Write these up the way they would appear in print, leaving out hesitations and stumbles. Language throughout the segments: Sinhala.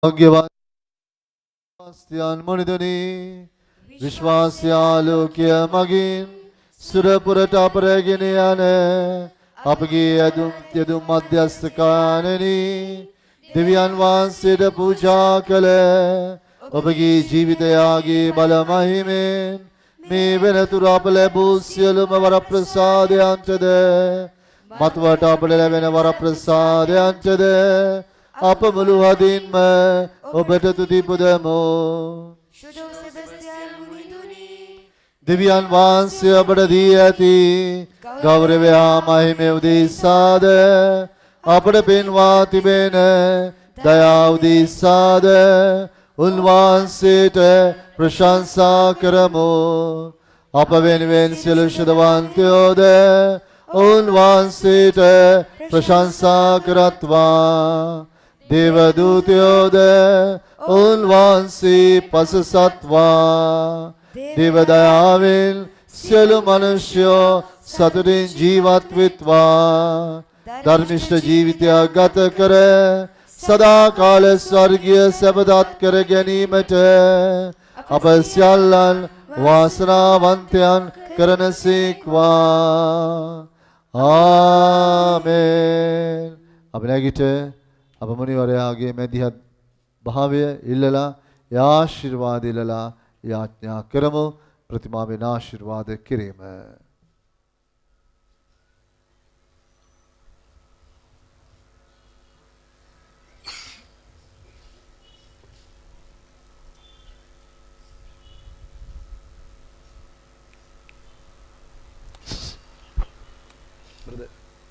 भाग्यवान मुनिदुनि विश्वास्यालोक्य मगिन सुरपुरट अपरगिन याने अपगी यदुम मध्यस्थकाननि दिव्यान वांसित पूजा कले अपगी जीवितयागी बल महिमेन मे वेनतुरापले बुस्यलुम वरप्रसादयांचदे मतवटापले वेन वरप्रसादयांचदे අපමුළු හදින්ම ඔබට තුති පුදමු. දිව්‍යයන් වහන්සේ අපට දී ඇති ගෞරවය මහිමය උදෙසාද අපට පෙන්වා තිබෙන දයාව උදෙසාද උන්වහන්සේට ප්‍රශංසා කරමු. අප වෙනුවෙන් සියලු ශුද්ධවන්තයෝද උන්වහන්සේට ප්‍රශංසා කරත්වා. देवदूत्योद उन्वांसी पससत्वा देवदयाविल सियलु मनुष्यो सतुरिन जीवत्वित्वा धर्मिष्ठ जीवित्य गत करे सदा काल स्वर्गीय सबदात कर गनीमट अपस्यालन वासनावंत्यान करन सीखवा. आमेन. अब नेगिट अब मुनिवरයාගේ මැදිහත් භාවය ඉල්ලලා ආශිර්වාද ඉල්ලලා යාඥා කරමු. ප්‍රතිමාවෙන් ආශිර්වාද කිරීම.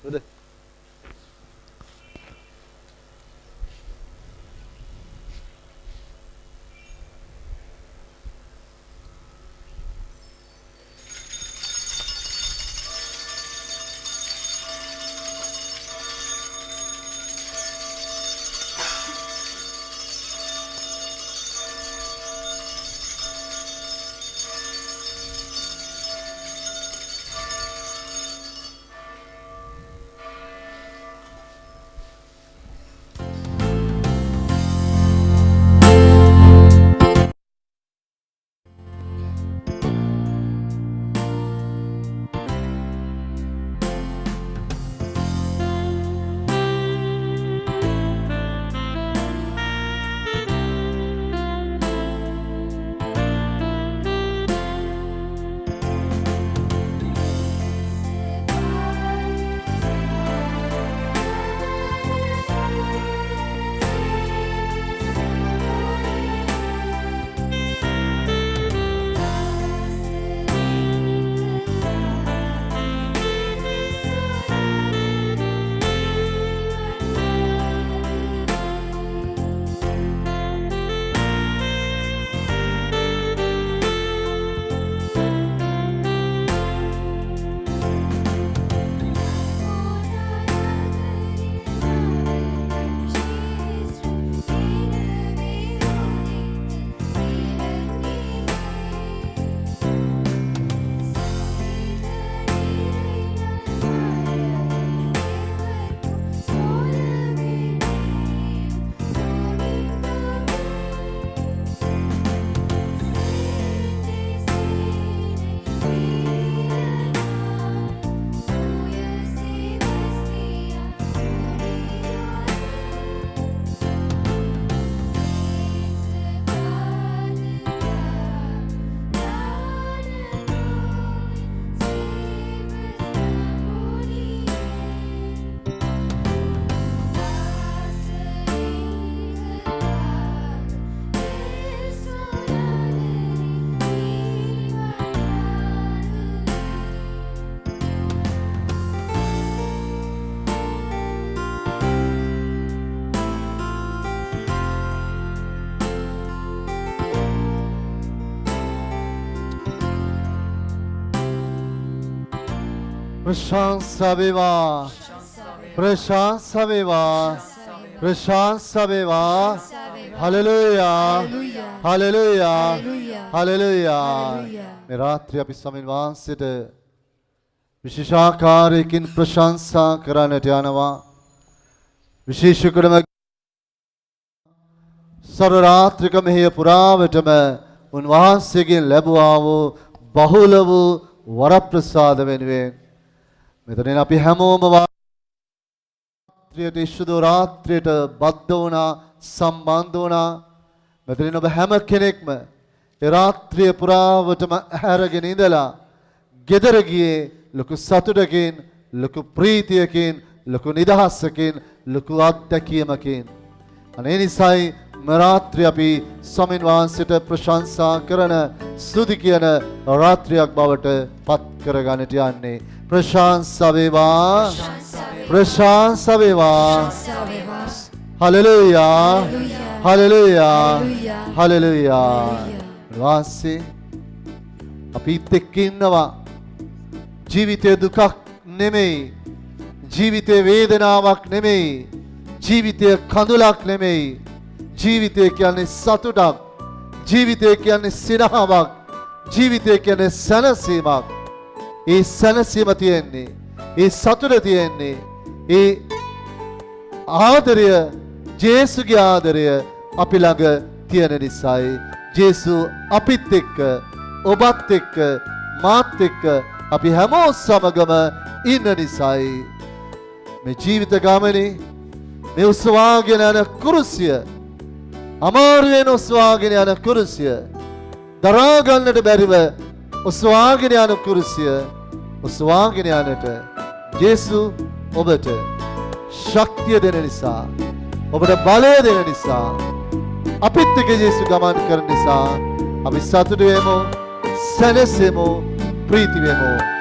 brother प्रशंसा विवाह प्रशंसा विवाह प्रशंसा विवाह हालेलुया हालेलुया हालेलुया. මේ රාත්‍රිය අපි සමින් වහන්සේට විශේෂාකාරයකින් ප්‍රශංසා කරන්නට යනවා. විශේෂ ක්‍රම සර්වරාත්‍රික මෙහෙය පුරාවටම උන්වහන්සේගෙන් ලැබුවා වූ බහුල වූ වරප්‍රසාද වෙනුවෙන් මෙතනින් අපි හැමෝම රාත්‍රියට ඉෂුදු රාත්‍රියට බද්ධ වුණා සම්බන්ධ වුණා. මෙතනින් ඔබ හැම කෙනෙක්ම ඒ රාත්‍රිය පුරාවටම ඇහැරගෙන ඉඳලා ගෙදර ගියේ ලොකු සතුටකින්, ලොකු ප්‍රීතියකින්, ලොකු නිදහසකින්, ලොකු අත්දැකීමකින්. අනේ නිසයි රාත්‍රිය අපි ස්වාමීන් වහන්සේට ප්‍රශංසා කරන ස්තුති කියන රාත්‍රියක් බවට පත් කරගන්නට යන්නේ. ප්‍රශංසා වේවා, ප්‍රශංසා වේවා. Hallelujah, hallelujah, hallelujah. වාසේ අපිත් එක්ක ඉන්නවා. ජීවිතේ දුකක් නෙමෙයි, ජීවිතේ වේදනාවක් නෙමෙයි, ජීවිතේ කඳුලක් නෙමෙයි. ජීවිතය කියන්නේ සතුටක්, ජීවිතය කියන්නේ සිනහවක්, ජීවිතය කියන්නේ සැනසීමක්. ඒ සැනසීම තියෙන්නේ, ඒ සතුට තියෙන්නේ, ඒ ආදරය, ජේසුගේ ආදරය අපි ළඟ තියෙන නිසායි. ජේසු අපිත් එක්ක, ඔබත් එක්ක, මාත් එක්ක, අපි හැමෝම සමගම ඉන්න නිසායි. මේ ජීවිත ගමනේ මේ උස්වාගෙන යන කුරුසිය, අමාරුවෙන් ඔස්වාගෙන යන කුරුසිය, දරා ගන්නට බැරිව ඔස්වාගෙන යන කුරුසිය ඔස්වාගෙන යන්නට ජේසු ඔබට ශක්තිය දෙන නිසා, ඔබට බලය දෙන නිසා, අපිත් එක්ක ජේසු ගමන් කරන නිසා අපි සතුටු වෙමු, සැනසෙමු, ප්‍රීති වෙමු.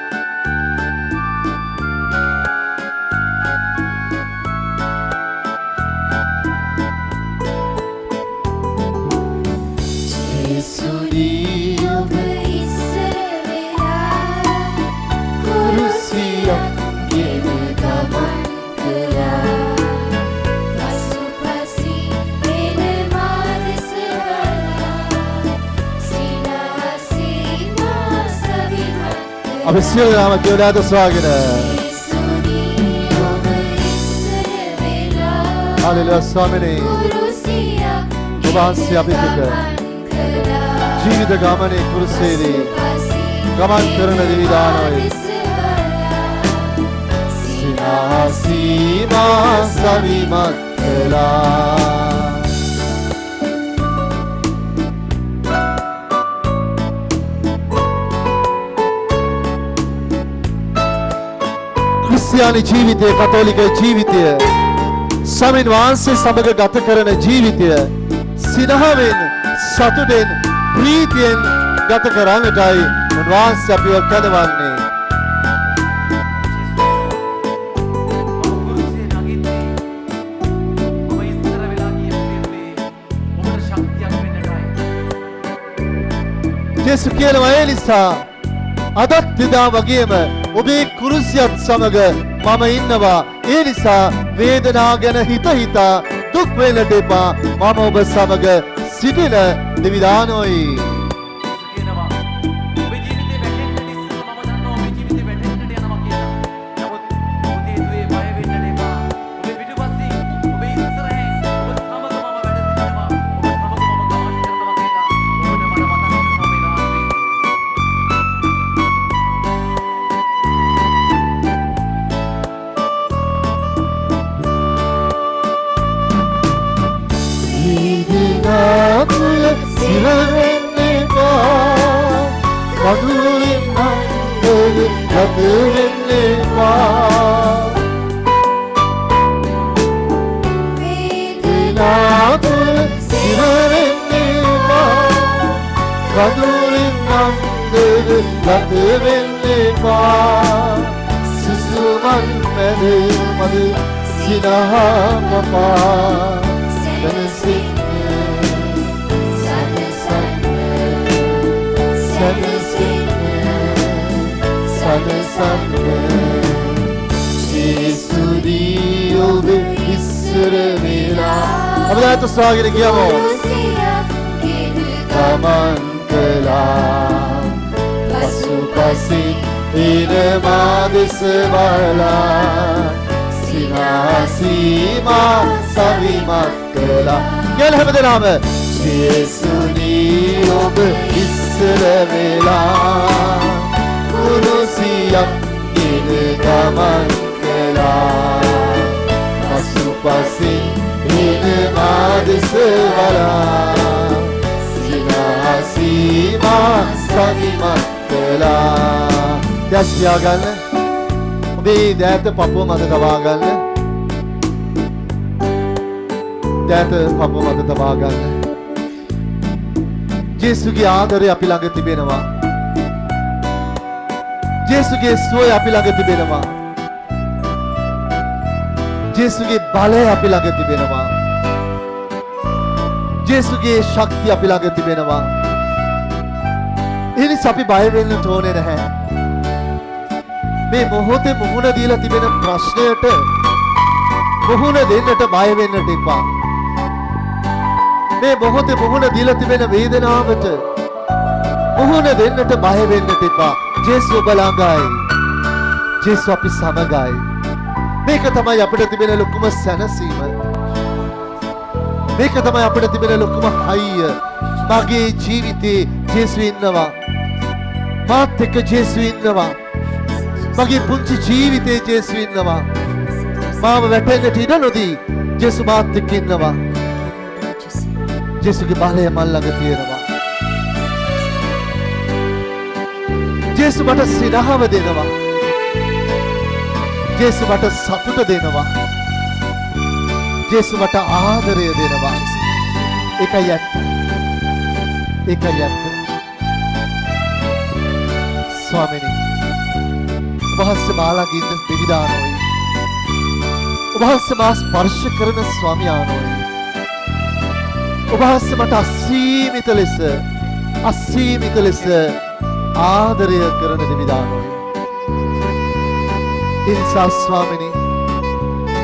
අපි සියලු නාම කියලා දස්වාගෙන හලෙලුයා ස්වාමීනි ඔබ වහන්සේ අපිට ජීවිත ගමනේ කුරුසේදී ගමන් කරන දිවිදානෝයි සිනාසීමා සවිමත් කළා. ක්‍රිස්තියානි ජීවිතය, කතෝලික ජීවිතය, ස්වාමීන් වහන්සේ සමග ගත කරන ජීවිතය සිනහවෙන්, සතුටෙන්, ප්‍රීතියෙන් ගත කරන්නටයි උන්වහන්සේ අපිව කැඳවන්නේ. ජේසු කියනවා ඒ නිසා අදත් එදා වගේම ඔබේ කුරුසියත් සමග මම ඉන්නවා. ඒ නිසා වේදනා ගැන හිතා දුක් වෙන්නට එපා. මම ඔබ සමග සිටින දිවිදානෝයි. ස්වාගෙන කියමු. ගමන් කළා පසුපසින් ඉන මා දෙස බලලා සිනාසීමා සවිමත් කළා. කියන හැමදෙනාම ජේසුනී ඔබ ඉස්සර වෙලා කුරුසියක් ගෙන ගමන් කළා පසුපසින් එන මාදෙස වලා සිනාසීමා සවිමත් කළා දැස් පියාගන්න ඔබේ දෑත පපුව මත තබා ගන්න දෑත පපුව මත තබා ගන්න ජේසුගේ ආදරය අපි ළඟ තිබෙනවා ජේසුගේ සුවය අපි ළඟ තිබෙනවා ජේසුගේ බලය අපි ළඟ තිබෙනවා ජේසුගේ ශක්තිය අපි ළඟ තිබෙනවා ඒ නිසා අපි බය වෙන්න ඕනේ නැහැ මේ මොහොතේ මුහුණ දීලා තිබෙන ප්‍රශ්නයට මුහුණ දෙන්නට බය වෙන්නට එපා මේ මොහොතේ මුහුණ දීලා තිබෙන වේදනාවට මුහුණ දෙන්නට බය වෙන්නට එපා ජේසු ඔබ ළඟයි ජේසු අපි සමගයි මේක තමයි අපිට තිබෙන ලොකුම සැනසීම මේක තමයි අපිට තිබෙන ලොකුම හයිය මගේ ජීවිතේ ජේසු ඉන්නවා මාත් එක්ක ජේසු ඉන්නවා මගේ පුංචි ජීවිතේ ජේසු ඉන්නවා මාව වැටෙන්නට ඉඩ නොදී ජේසු මාත් එක්ක ඉන්නවා ජේසුගේ බලය මල් ළඟ තියෙනවා ජේසු මට සිනහව දෙනවා ජේසු මට සතුට දෙනවා ජේසු මට ආදරය දෙනවා ඒකයි ඇත්ත ඒකයි ඇත්ත ස්වාමිනී ඔබවහන්සේ මා ළඟ ඉන්න දෙවිදානෝයි ඔබවහන්සේ මා ස්පර්ශ කරන ස්වාමියානෝයි ඔබවහන්සේ මට අසීමිත ලෙස ආදරය කරන දෙවිදානෝයි ඒ නිසා ස්වාමිනී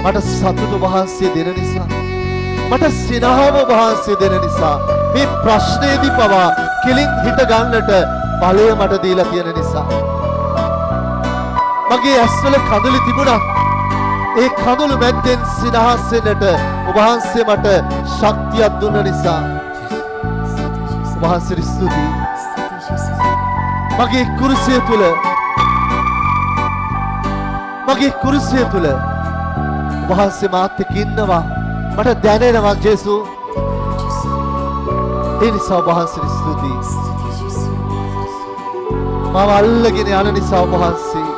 මට සතුට වහන්සේ දෙන නිසා මට සිනහව වහන්සේ දෙන නිසා මේ ප්‍රශ්නේදී පවා කෙලින් හිට ගන්නට බලය මට දීලා තියෙන නිසා මගේ ඇස්වල කඳුළු තිබුණා ඒ කඳුළු මැද්දෙන් සිනහස් වෙන්නට වහන්සේ මට ශක්තියක් දුන්න නිසා වහන්සේට ස්තුතියි මගේ කුරුසිය තුල වහන්සේ මාත් එක්ක ඉන්නවා මට දැනෙනවා ජේසු ඒ නිසා වහන්සේට ස්තුතියි මාව අල්ලගෙන යන නිසා වහන්සේ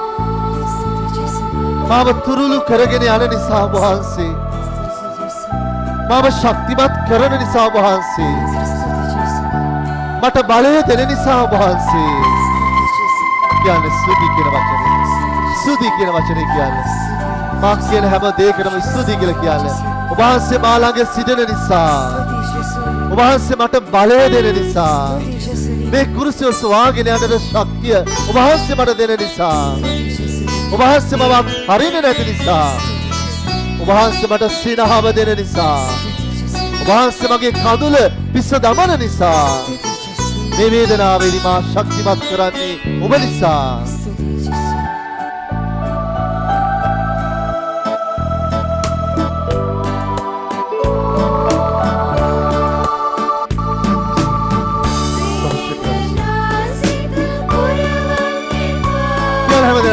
මාව තුරුළු කරගෙන යන නිසා වහන්සේ මාව ශක්තිමත් කරන නිසා වහන්සේ මට බලය දෙන නිසා වහන්සේ කියන්නේ ස්තුති කියන වචනේ ස්තුති කියන වචනේ කියන්නේ මා කියන හැම දෙයකටම ස්තුති කියලා කියන්නේ ඔබ වහන්සේ මා ළඟ සිටින නිසා ඔබ වහන්සේ මට බලය දෙන නිසා මේ කුරුසිය ස්වාගෙන යන ශක්තිය ඔබ වහන්සේ මට දෙන නිසා ඔබ වහන්සේ මම හරින්නේ නැති නිසා ඔබ වහන්සේ මට සිනහව දෙන නිසා ඔබ වහන්සේ මගේ කඳුල පිස්ස දමන නිසා මේ වේදනාවේදී මා ශක්තිමත් කරන්නේ ඔබ නිසා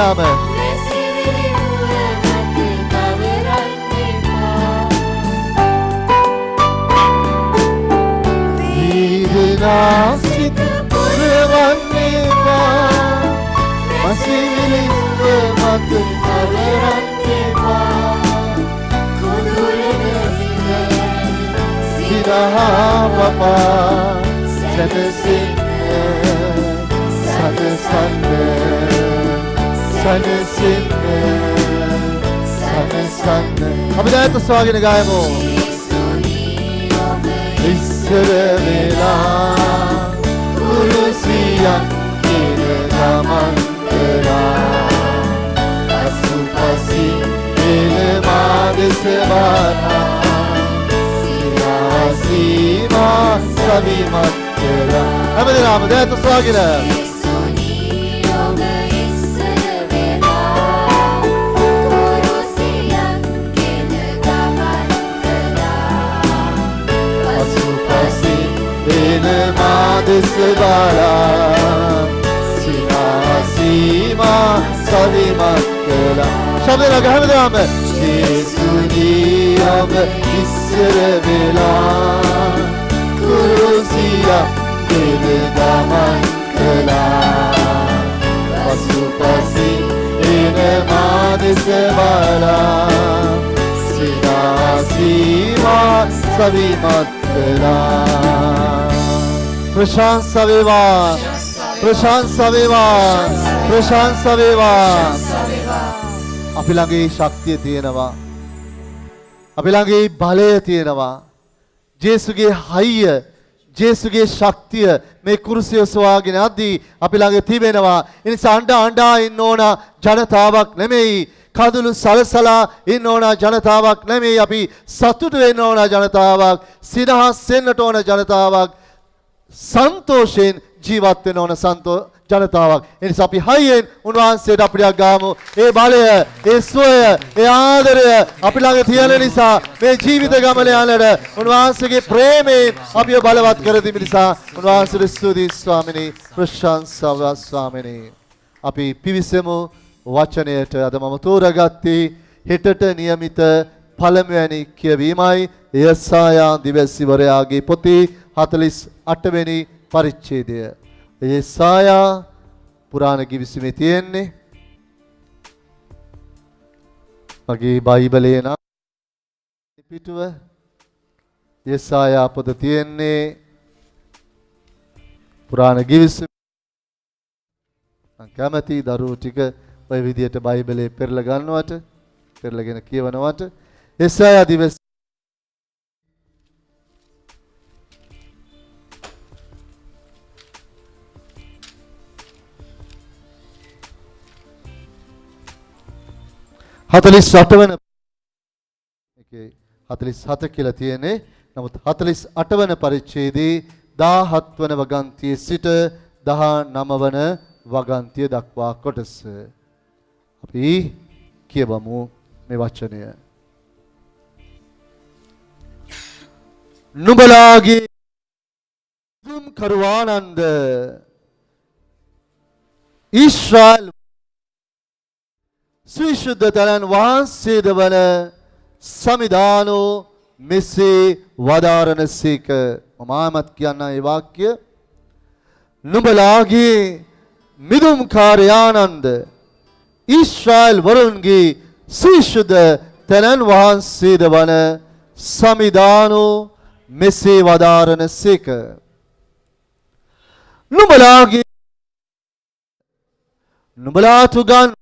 Amen. Sit Revaneva Masiviliswe Matu Kaveraneva Kudurene Sinahava Sanesine Sanesane Sanesine Sanesane අපි දැන් ස්වාගත ගායමු ඉස්සරවෙලා කුරුසියක් ගෙන ගමන් කළා අසුපසි එන මාදෙස වරා සිනාසීමා සවිමත් කළා හැමදෙනාම දැන් ස්වාගත දෙස බලා සිනාසීමා සවිමත් කළා. ශබ්දනග හැමදාම ජේසුනී ඔබ ඉස්සර වෙලා කුරුසියක් දෙද ගමන් කළා. පසුපසින් එන මා දෙස බලා සිනාසීමා සවිමත් කළා. ප්‍රශංසා වේවා, ප්‍රශංසා වේවා, ප්‍රශංසා වේවා. අපි ළඟේ ශක්තිය තියෙනවා, අපි ළඟේ බලය තියෙනවා. ජේසුගේ හයිය, ජේසුගේ ශක්තිය මේ කුරුසිය ඔසවාගෙන යද්දී අපි ළඟ තිබෙනවා. ඒ නිසා අඬා ඉන්න ඕන ජනතාවක් නෙමෙයි, කඳුළු සලසලා ඉන්න ඕන ජනතාවක් නෙමෙයි. අපි සතුටු වෙන්න ඕන ජනතාවක්, සිනහස් වෙන්නට ඕන ජනතාවක්, සන්තෝෂයෙන් ජීවත් වෙන්න ඕන ජනතාවක්. ඒ නිසා අපි හයියෙන් උන්වහන්සේට අපිට ගාමු. ඒ බලය, ඒ සුවය, ඒ ආදරය අපි ළඟ තියෙන නිසා මේ ජීවිත ගමන යනට උන්වහන්සේගේ ප්‍රේමයෙන් අපිව බලවත් කර දෙමි නිසා උන්වහන්සේට ස්තුතියි ස්වාමිනේ, ප්‍රශංසාව ස්වාමිනේ. අපි පිවිසෙමු වචනයට. අද මම තෝරාගත්තේ හෙටට નિયમિત පළමුවැනි කියවීමයි යෙසායා දිවසිවරයාගේ පොතේ 48 වෙනි පරිච්ඡේදය. යෙසායා පුරාණ කිවිසුමේ තියෙන්නේ. මගේ බයිබලයේ නම් පිටුව යෙසායා පොත තියෙන්නේ පුරාණ කිවිසුම. මම කැමති දරුවෝ ටික ඔය විදියට බයිබලයේ පෙරලා ගන්නවට, පෙරලාගෙන කියවනවට. යෙසායා දිවස හතලිස් 48 වන එකේ 47 කියලා තියෙන්නේ. නමුත් 48 වන පරිච්ඡේදයේ 17 වන වගන්තියේ සිට 19 වන වගන්තිය දක්වා කොටස. අපි කියවමු මේ වචනය. නුඹලාගේ දුම් කරුවානන්ද ඊශ්‍රායල් සවිශුද්ධ තලන් වහන්සේද වන සමිදානෝ මෙසේ වදාරනසේක. මමත් කියන්න ඒ වාක්‍ය. නුඹලාගේ මිදුම්කාරයානන්ද ඊශ්‍රායල් වරුන්ගේ සවිශුද්ධ තලන් වහන්සේද වන සමිදානෝ මෙසේ වදාරනසේක. නුඹලාට ගන්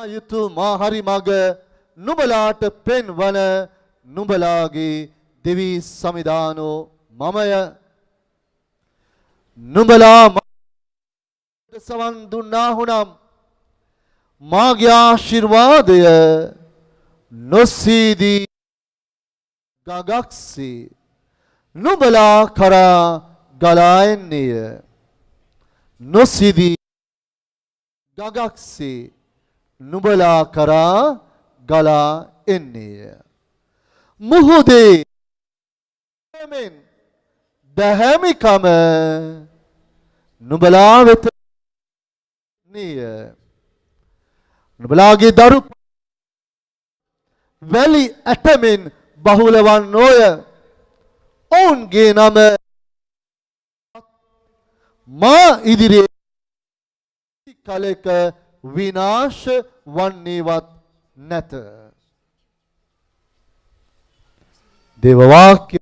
යුතු මා හරි මග නුඹලාට පෙන්වන නුඹලාගේ දෙවි සමිදානෝ මමය. නුඹලා මට සවන් දුන්නාහුනම් මාගේ ආශිර්වාදය නොසීදී ගගක්සේ නුඹලා කරා ගලා එන්නේය. නොසීදී ගගක්සේ නුඹලා කරා ගලා එන්නේය. මුහුදේ දැහැමිකම නුඹලා වෙත නිය. නුඹලාගේ දරු වැලි ඇටමෙන් බහුලවන්නෝය. ඔවුන්ගේ නම මා ඉදිරියේ කලෙක විනාශ වන්නේවත් නැත. දේව වාක්‍ය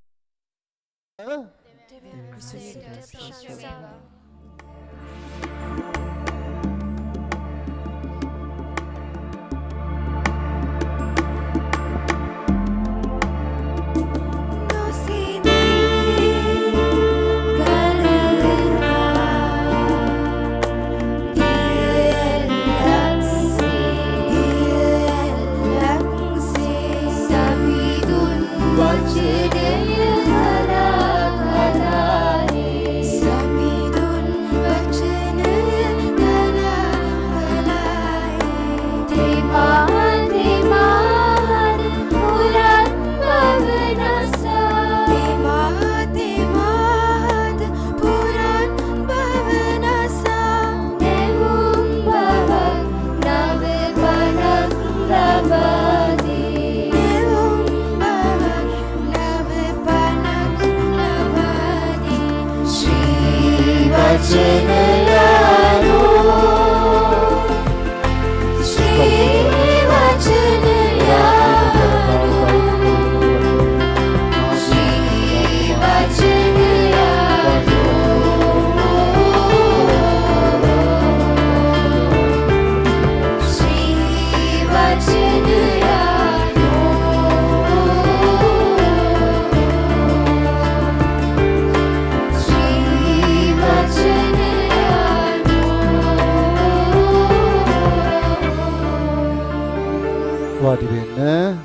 වාඩි වෙන්න.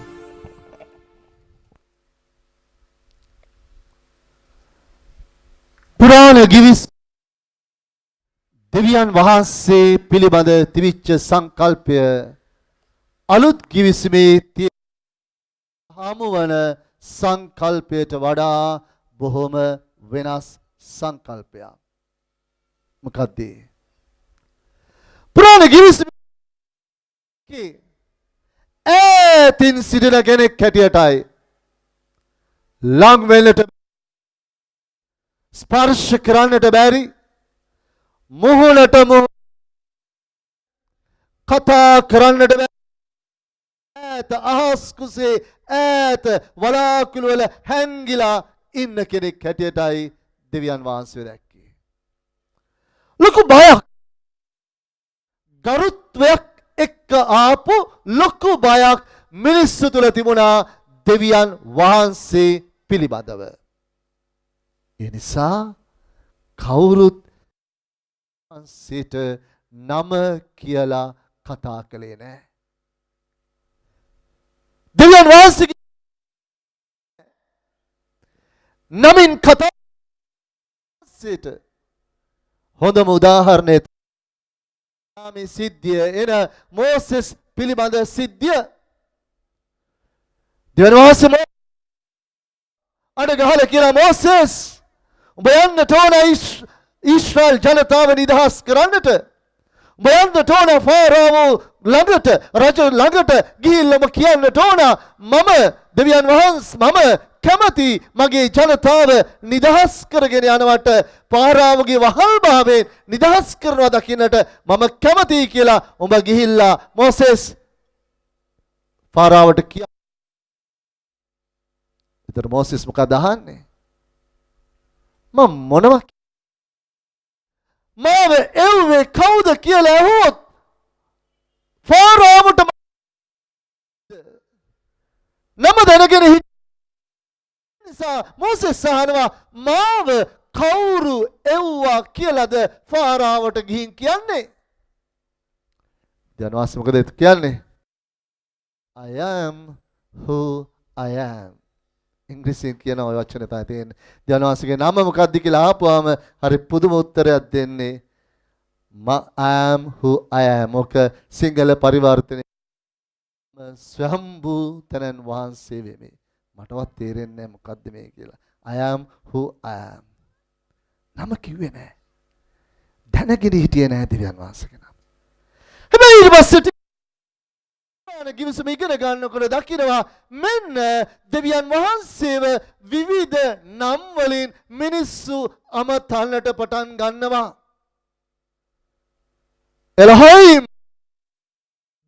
පුරාණ ගිවිස් දෙවියන් වහන්සේ පිළිබඳ තිබිච්ච සංකල්පය අලුත් ගිවිසුමේ හමුවන සංකල්පයට වඩා බොහොම වෙනස් සංකල්පයක්. මොකක්ද? පුරාණ ගිවිසුමේ ඈතින් සිටින කෙනෙක් හැටියටයි ලං වෙන්නට ස්පර්ශ කරන්නට බැරි මුහුණට කතා කරන්නට බැරි ඈත අහස් කුසේ ඈත වලාකුළු වල හැංගිලා ඉන්න කෙනෙක් හැටියටයි දෙවියන් වහන්සේ දැක්කේ. ලොකු බයක් ගරුත්වයක් එක්ක ආපු ලොකු බයක් මිනිස්සු තුළ තිබුණා දෙවියන් වහන්සේ පිළිබඳව. ඒ නිසා කවුරුත් වහන්සේට නම කියලා කතා කළේ නැහැ. දෙවියන් වහන්සේ නමින් කතා වහන්සේට හොඳම උදාහරණය මේ සිද්ධිය එන මෝසෙස් පිළිබඳ සිද්ධිය. දෙවියන් වහන්සේ අඩ ගහලා කියලා මෝසෙස් උඹ යන්නට ඕන ඊශ්‍රායල් ජනතාව නිදහස් කරන්නට. උඹ යන්නට ඕන ෆාරාවෝ ළඟට රජ ළඟට ගිහිල්ලා ඔබ කියන්නට ඕන මම දෙවියන් වහන්සේ මම කැමති මගේ ජනතාව නිදහස් කරගෙන යනවට ෆාරාවෝගේ වහල්භාවයෙන් නිදහස් කරනවා දකින්නට මම කැමතියි කියලා උඹ ගිහිල්ලා මෝසෙස් ෆාරාවට කියා. ඒතර මෝසෙස් මොකද අහන්නේ? මම මොනවා මාව එව්වේ කවුද කියලා ඇහුවොත් ෆාරාවට නම දැනගෙන නිසා මෝසෙස් අහනවා මාව කවුරු එව්වා කියලාද ෆාරාවට ගිහින් කියන්නේ? දැන් වාස් මොකද කියන්නේ? I am who I am. ඉංග්‍රීසියෙන් කියන ওই වචනේ තමයි තියෙන්නේ. ජනවාසිගේ නම මොකක්ද කියලා අහපුවාම හරි පුදුම උත්තරයක් දෙන්නේ I am who I am. ඔක සිංහල පරිවර්තනයේ ස්වයම්බු තනන් වහන්සේ වෙමි. මටවත් තේරෙන්නේ නැහැ මොකද්ද මේ කියලා. I am who I am. නම කිව්වේ නැහැ. දැනගෙන හිටියේ නැහැ දෙවියන් වහන්සේගේ නම. හැබැයි ඊට පස්සේ ගිවිසුම ඉගෙන ගන්නකොට දකිනවා මෙන්න දෙවියන් වහන්සේව විවිධ නම් වලින් මිනිස්සු අමතන්නට පටන් ගන්නවා. එලොහිම්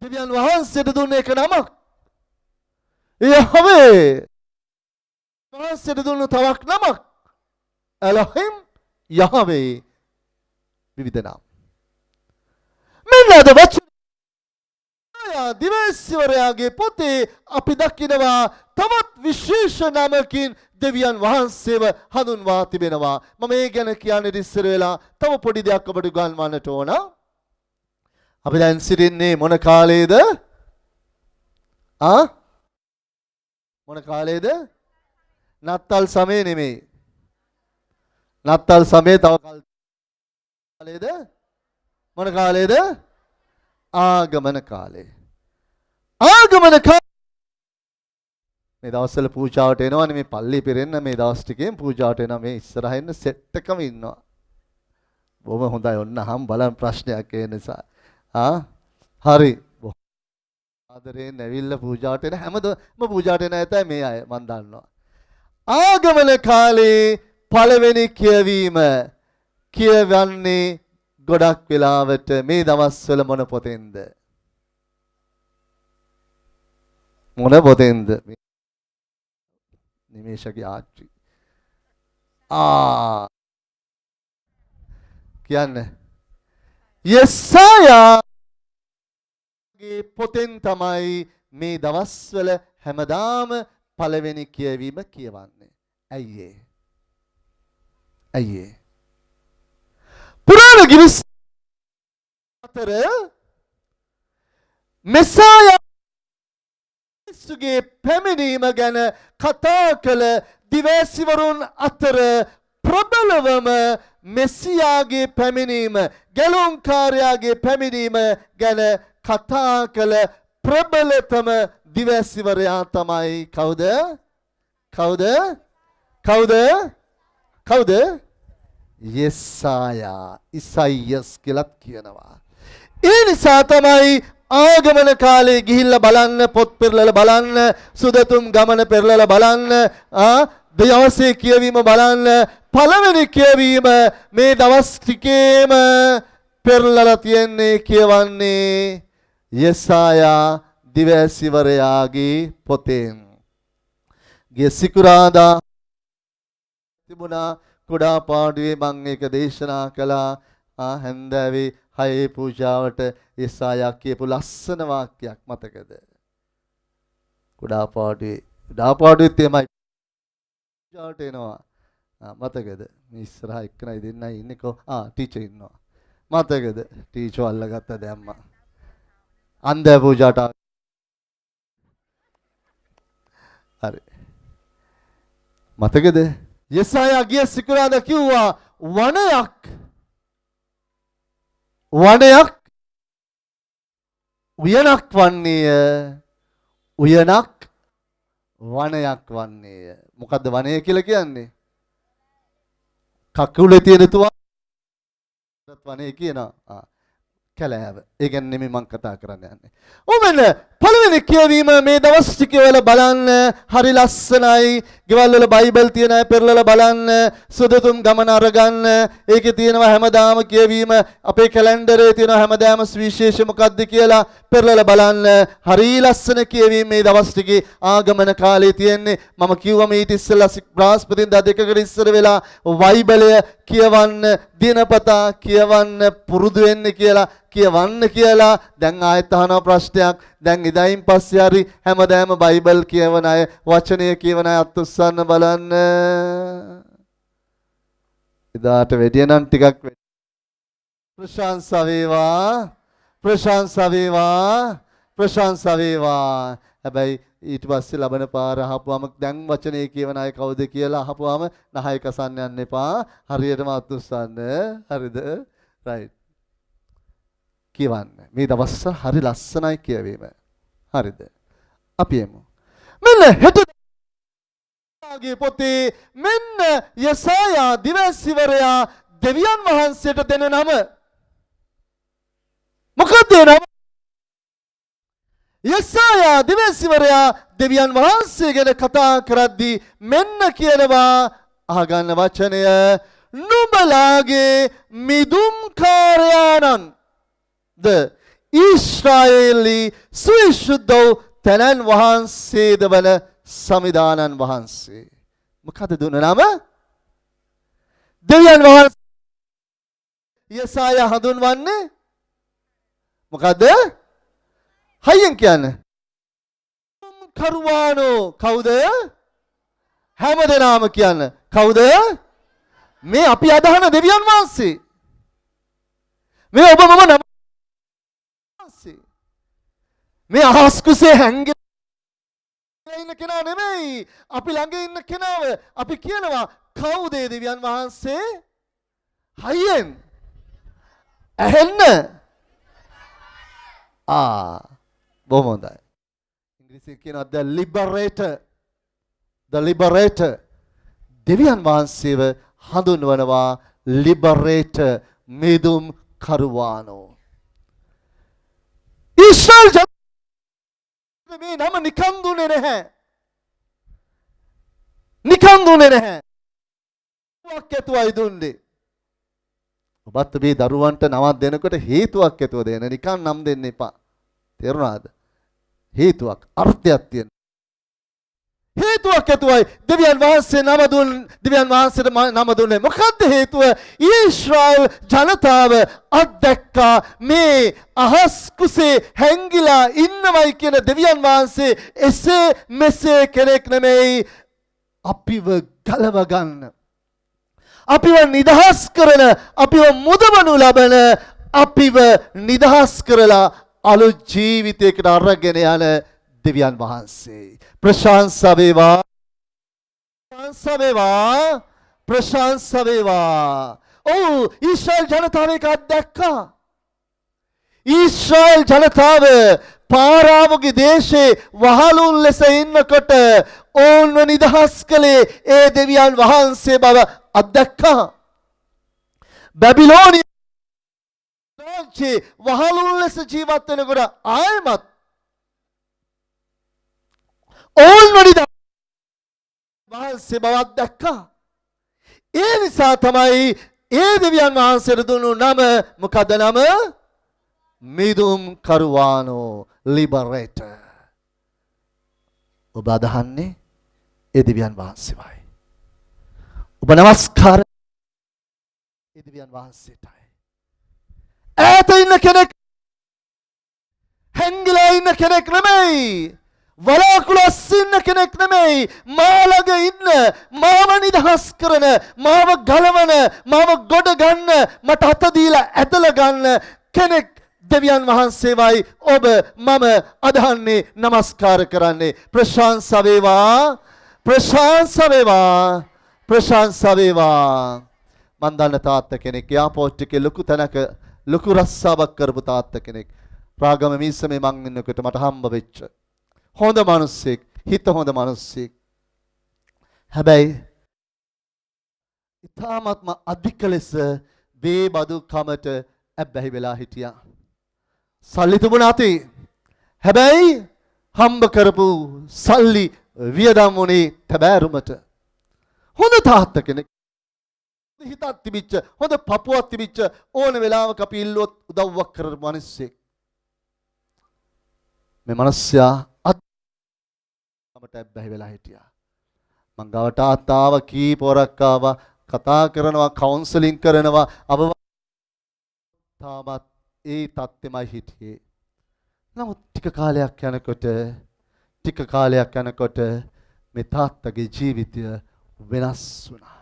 දෙවියන් වහන්සේට දුන්නේ එක නමක්. යහවේ වහන්සේට දුන්නු තවක් නමක්. එලොහිම් යහවේ විවිධ නම්. මෙන්න අද වචන දිවයිස්වරයාගේ පොතේ අපි දකිනවා තවත් විශේෂ නමකින් දෙවියන් වහන්සේව හඳුන්වා තිබෙනවා. මම ඒ ගැන කියන්නේ ඉස්සර වෙලා තව පොඩි දෙයක් ඔබට උගන්වන්නට ඕන. අපි දැන් සිටින්නේ මොන කාලේද? මොන කාලේද? නත්තල් සමය නෙමෙයි. නත්තල් සමය තව කාලේද? මොන කාලේද? ආගමන කාලේ. ආගමන මේ දවස්වල පූජාවට එනවනේ මේ පල්ලි පෙරෙන්න මේ දවස් ටිකෙන් පූජාවට එනවා මේ ඉස්සරහින් සෙට් එකම ඉන්නවා. බොහොම හොඳයි. ඔන්න අහම් බලන්න ප්‍රශ්නයක් ඒ නිසා. හරි. ආදරයෙන් ඇවිල්ලා පූජාවට එන හැමදම පූජාවට එන ඇතයි මේ අය මන් දන්නවා. ආගමන කාලේ පළවෙනි කියවීම කියවන්නේ ගොඩක් වෙලාවට මේ දවස්වල මොන පොතෙන්ද? මොන පොතෙන්ද? නිමේෂගේ ආච්චි. කියන්නේ යෙසායාගේ පොතෙන් තමයි මේ දවස්වල හැමදාම පළවෙනි කියවීම කියවන්නේ. ඇයි ඒ? පුරාණ ගිවිස් අතර මෙසායා යේසුගේ පැමිණීම ගැන කතා කළ දිවැසිවරුන් අතර ප්‍රබලවම මෙසියාගේ පැමිණීම, ගැලුම්කාරයාගේ පැමිණීම ගැන කතා කළ ප්‍රබලතම දිවැසිවරයා තමයි කවුද? යෙසායා, ඉසයියස් කියලාත් කියනවා. ඒ නිසා තමයි ආගමන කාලේ ගිහිල්ලා බලන්න, පොත් පෙරලලා බලන්න, සුදතුම් ගමන පෙරලලා බලන්න, දවසේ කියවීම බලන්න, පළවෙනි කියවීම මේ දවස් ටිකේම පෙරලලා තියන්නේ කියවන්නේ යෙසායා දිවැසිවරයාගේ පොතෙන්. ගිය සිකුරාදා තිබුණා කුඩා පාඩුවේ මම ඒක දේශනා කළා. හැන්දෑවේ 6 පූජාවට යෙසායා කියපු ලස්සන වාක්‍යයක් මතකද? කුඩා පාඩුවේ තමයි පූජාවට එනවා. මතකද? මේ ඉස්සරහා එක්කනයි දෙන්නයි ඉන්නේ ටීචර් ඉන්නවා. මතකද? ටීචර් අල්ලගත්ත දැම්මා. අන්දෑ පූජාට හරි. මතකද? යෙසායා ගිය සිකුරාදා කිව්වා වනයක් උයනක් වනයක් වන්නේය. මොකද්ද වනය කියලා කියන්නේ? කකුලේ තියෙන තුවාලත් වනය කියනවා. කැලෑව. ඒ ගැන නෙමෙයි මම කතා කරන්න යන්නේ. ඔබන පළවෙනි කියවීම මේ දවස් ටික වල බලන්න හරි ලස්සනයි. ගෙවල් වල බයිබල් තියෙන අය පෙරලලා බලන්න, සුදුතුම් ගමන අරගන්න. ඒකේ තියෙනවා හැමදාම කියවීම. අපේ කැලෙන්ඩරේ තියෙනවා හැමදාම සුවිශේෂ මොකද්ද කියලා පෙරලලා බලන්න. හරි ලස්සන කියවීම මේ දවස් ටිකේ ආගමන කාලේ තියෙන්නේ. මම කිව්වම ඊට ඉස්සෙල්ලා බ්‍රහස්පතින්දා දෙකකට ඉස්සර වෙලා බයිබලය කියවන්න, දිනපතා කියවන්න පුරුදු වෙන්න කියලා දැන් ආයෙත් අහනවා ප්‍රශ්නයක්. දැන් ඉදයින් පස්සේ හරි හැමදාම බයිබල් කියවන අය, වචනය කියවන අය අත් උස්සන්න බලන්න. එදාට වැඩිය නම් ටිකක් ප්‍රශංසා වේවා. හැබැයි ඊට පස්සේ ලබන පාර අහපුවම දැන් වචනේ කියවන අය කවුද කියලා අහපුවම නහය කසන්න යන්න එපා. හරියටම අත් උස්සන්න. හරිද? රයිට්. කියවන්න. මේ දවස්වල හරි ලස්සනයි කියවීම. හරිද? අපි එමු. මෙන්න හෙටගේ පොතේ මෙන්න යෙසායා දිවැසිවරයා දෙවියන් වහන්සේට දෙන නම. මොකක්ද ඒ නම? යෙසායා දිවැසිවරයා දෙවියන් වහන්සේ ගැන කතා කරද්දී මෙන්න කියනවා, අහගන්න වචනය, නුඹලාගේ මිදුම්කාරයාණන් ද ඊශ්‍රායේලි සවිශුද්ධ තැනන් වහන්සේද වන සමිදානන් වහන්සේ. මොකද දුන්න නම? දෙවියන් වහන්සේ. යෙසායා හඳුන්වන්නේ මොකද? හයියෙන් කියන්නේ කරුවානෝ. කවුද? හැමදෙනාම කියන්න. කවුද? මේ අපි අදහන දෙවියන් වහන්සේ. මේ ඔබ මම නම මේ අහස් කුසේ හැංගෙන ඉන්න කෙනා නෙමෙයි. අපි ළඟ ඉන්න කෙනාව අපි කියනවා කවුද දෙවියන් වහන්සේ? හයියෙන් ඇහෙන්න. බොහොම හොඳයි. ඉංග්‍රීසියෙන් කියනවා the liberator. දෙවියන් වහන්සේව හඳුන්වනවා liberator, මිදුම් කරුවානෝ. ඊශ්‍රායල් මේ නම නිකන් දුන්නේ නැහැ. වාක්‍යතුයි දුන්නේ. ඔබත් මේ දරුවන්ට නමක් දෙනකොට හේතුවක් ඇතුව දෙන්න. නිකන් නම් දෙන්න එපා. තේරුණාද? හේතුවක් අර්ථයක් තියෙන. හේතුවක් ඇතුවයි දෙවියන් වහන්සේ දෙවියන් වහන්සේට නම දුන්නේ. මොකද්ද හේතුව? ඊශ්‍රායල් ජනතාව අත්දැක්කා මේ අහස් කුසේ හැංගිලා ඉන්නවයි කියන දෙවියන් වහන්සේ එසේ මෙසේ කෙනෙක් නෙමෙයි, අපිව ගලව ගන්න, අපිව නිදහස් කරන, අපිව මුදවනු ලබන, අපිව නිදහස් කරලා අලුත් ජීවිතයකට අරගෙන යන දෙවියන් වහන්සේ. ප්‍රශංසා වේවා, ප්‍රශංසා වේවා, ප්‍රශංසා වේවා. ඔව්, ඊශ්‍රායල් ජනතාව ඒක අත්දැක්කා. ඊශ්‍රායල් ජනතාව පාරාවගේ දේශේ වහලුන් ලෙස ඉන්නකොට ඔවුන්ව නිදහස් කළේ ඒ දෙවියන් වහන්සේ බව අත්දැක්කා. බැබිලෝනිය වහලුන් ලෙස ජීවත් වෙනකොට ආයමත් ඔවුන්ව නිදහස් වහන්සේ බව අත්දැක්කා. ඒ නිසා තමයි ඒ දෙවියන් වහන්සේට දුන්නු නම මොකද නම? මිදුම් කරුවානෝ, ලිබරේටර්. ඔබ අදහන්නේ ඒ දෙවියන් වහන්සේවයි. ඔබ නමස්කාර ඒ දෙවියන් වහන්සේටයි. ඈත ඉන්න කෙනෙක්, හැංගිලා ඉන්න කෙනෙක් නෙමෙයි, වලාකුළු ඉන්න කෙනෙක් නෙමෙයි, මාළඟ ඉන්න, මාව නිදහස් කරන, මාව ගලවන, මාව ගොඩ ගන්න, මට අත දීලා ඇදලා ගන්න කෙනෙක් දෙවියන් වහන්සේවයි ඔබ මම අදහන්නේ, නමස්කාර කරන්නේ. ප්‍රශංසා වේවා, ප්‍රශංසා වේවා, ප්‍රශංසා වේවා. මන් දන්න තාත්තා කෙනෙක් එයාපෝට් එකේ ලොකු තැනක ලොකු රස්සාවක් කරපු තාත්තා කෙනෙක්. රාගම මිස්සමේ මං ඉන්නකොට මට හම්බ වෙච්ච හොඳ මිනිස්සෙක්, හිත හොඳ මිනිස්සෙක්. හැබැයි ඊ타ත්ම අධික ලෙස වේබදු කමට ඇබ්බැහි වෙලා හිටියා. සල්ලි තිබුණා ඇති. හැබැයි හම්බ කරපු සල්ලි වියදම් වුණේ තැබෑරුමට. හොඳ තාත්තා කෙනෙක්, හිතක් තිබිච්ච, හොඳ පපුවක් තිබිච්ච, ඕන වෙලාවක අපි ඉල්ලුවොත් උදව්වක් කරන මිනිස්සෙක්. මේ මිනිස්සයා අත්මට ඇබ්බැහි වෙලා හිටියා. මං ගාවට ආතාව කීප වරක් ආවා, කතා කරනවා, කවුන්සලින් කරනවා, තාමත් ඒ තත්ත්වෙමයි හිටියේ. නමුත් ටික කාලයක් යනකොට මේ තාත්තගේ ජීවිතය වෙනස් වුණා.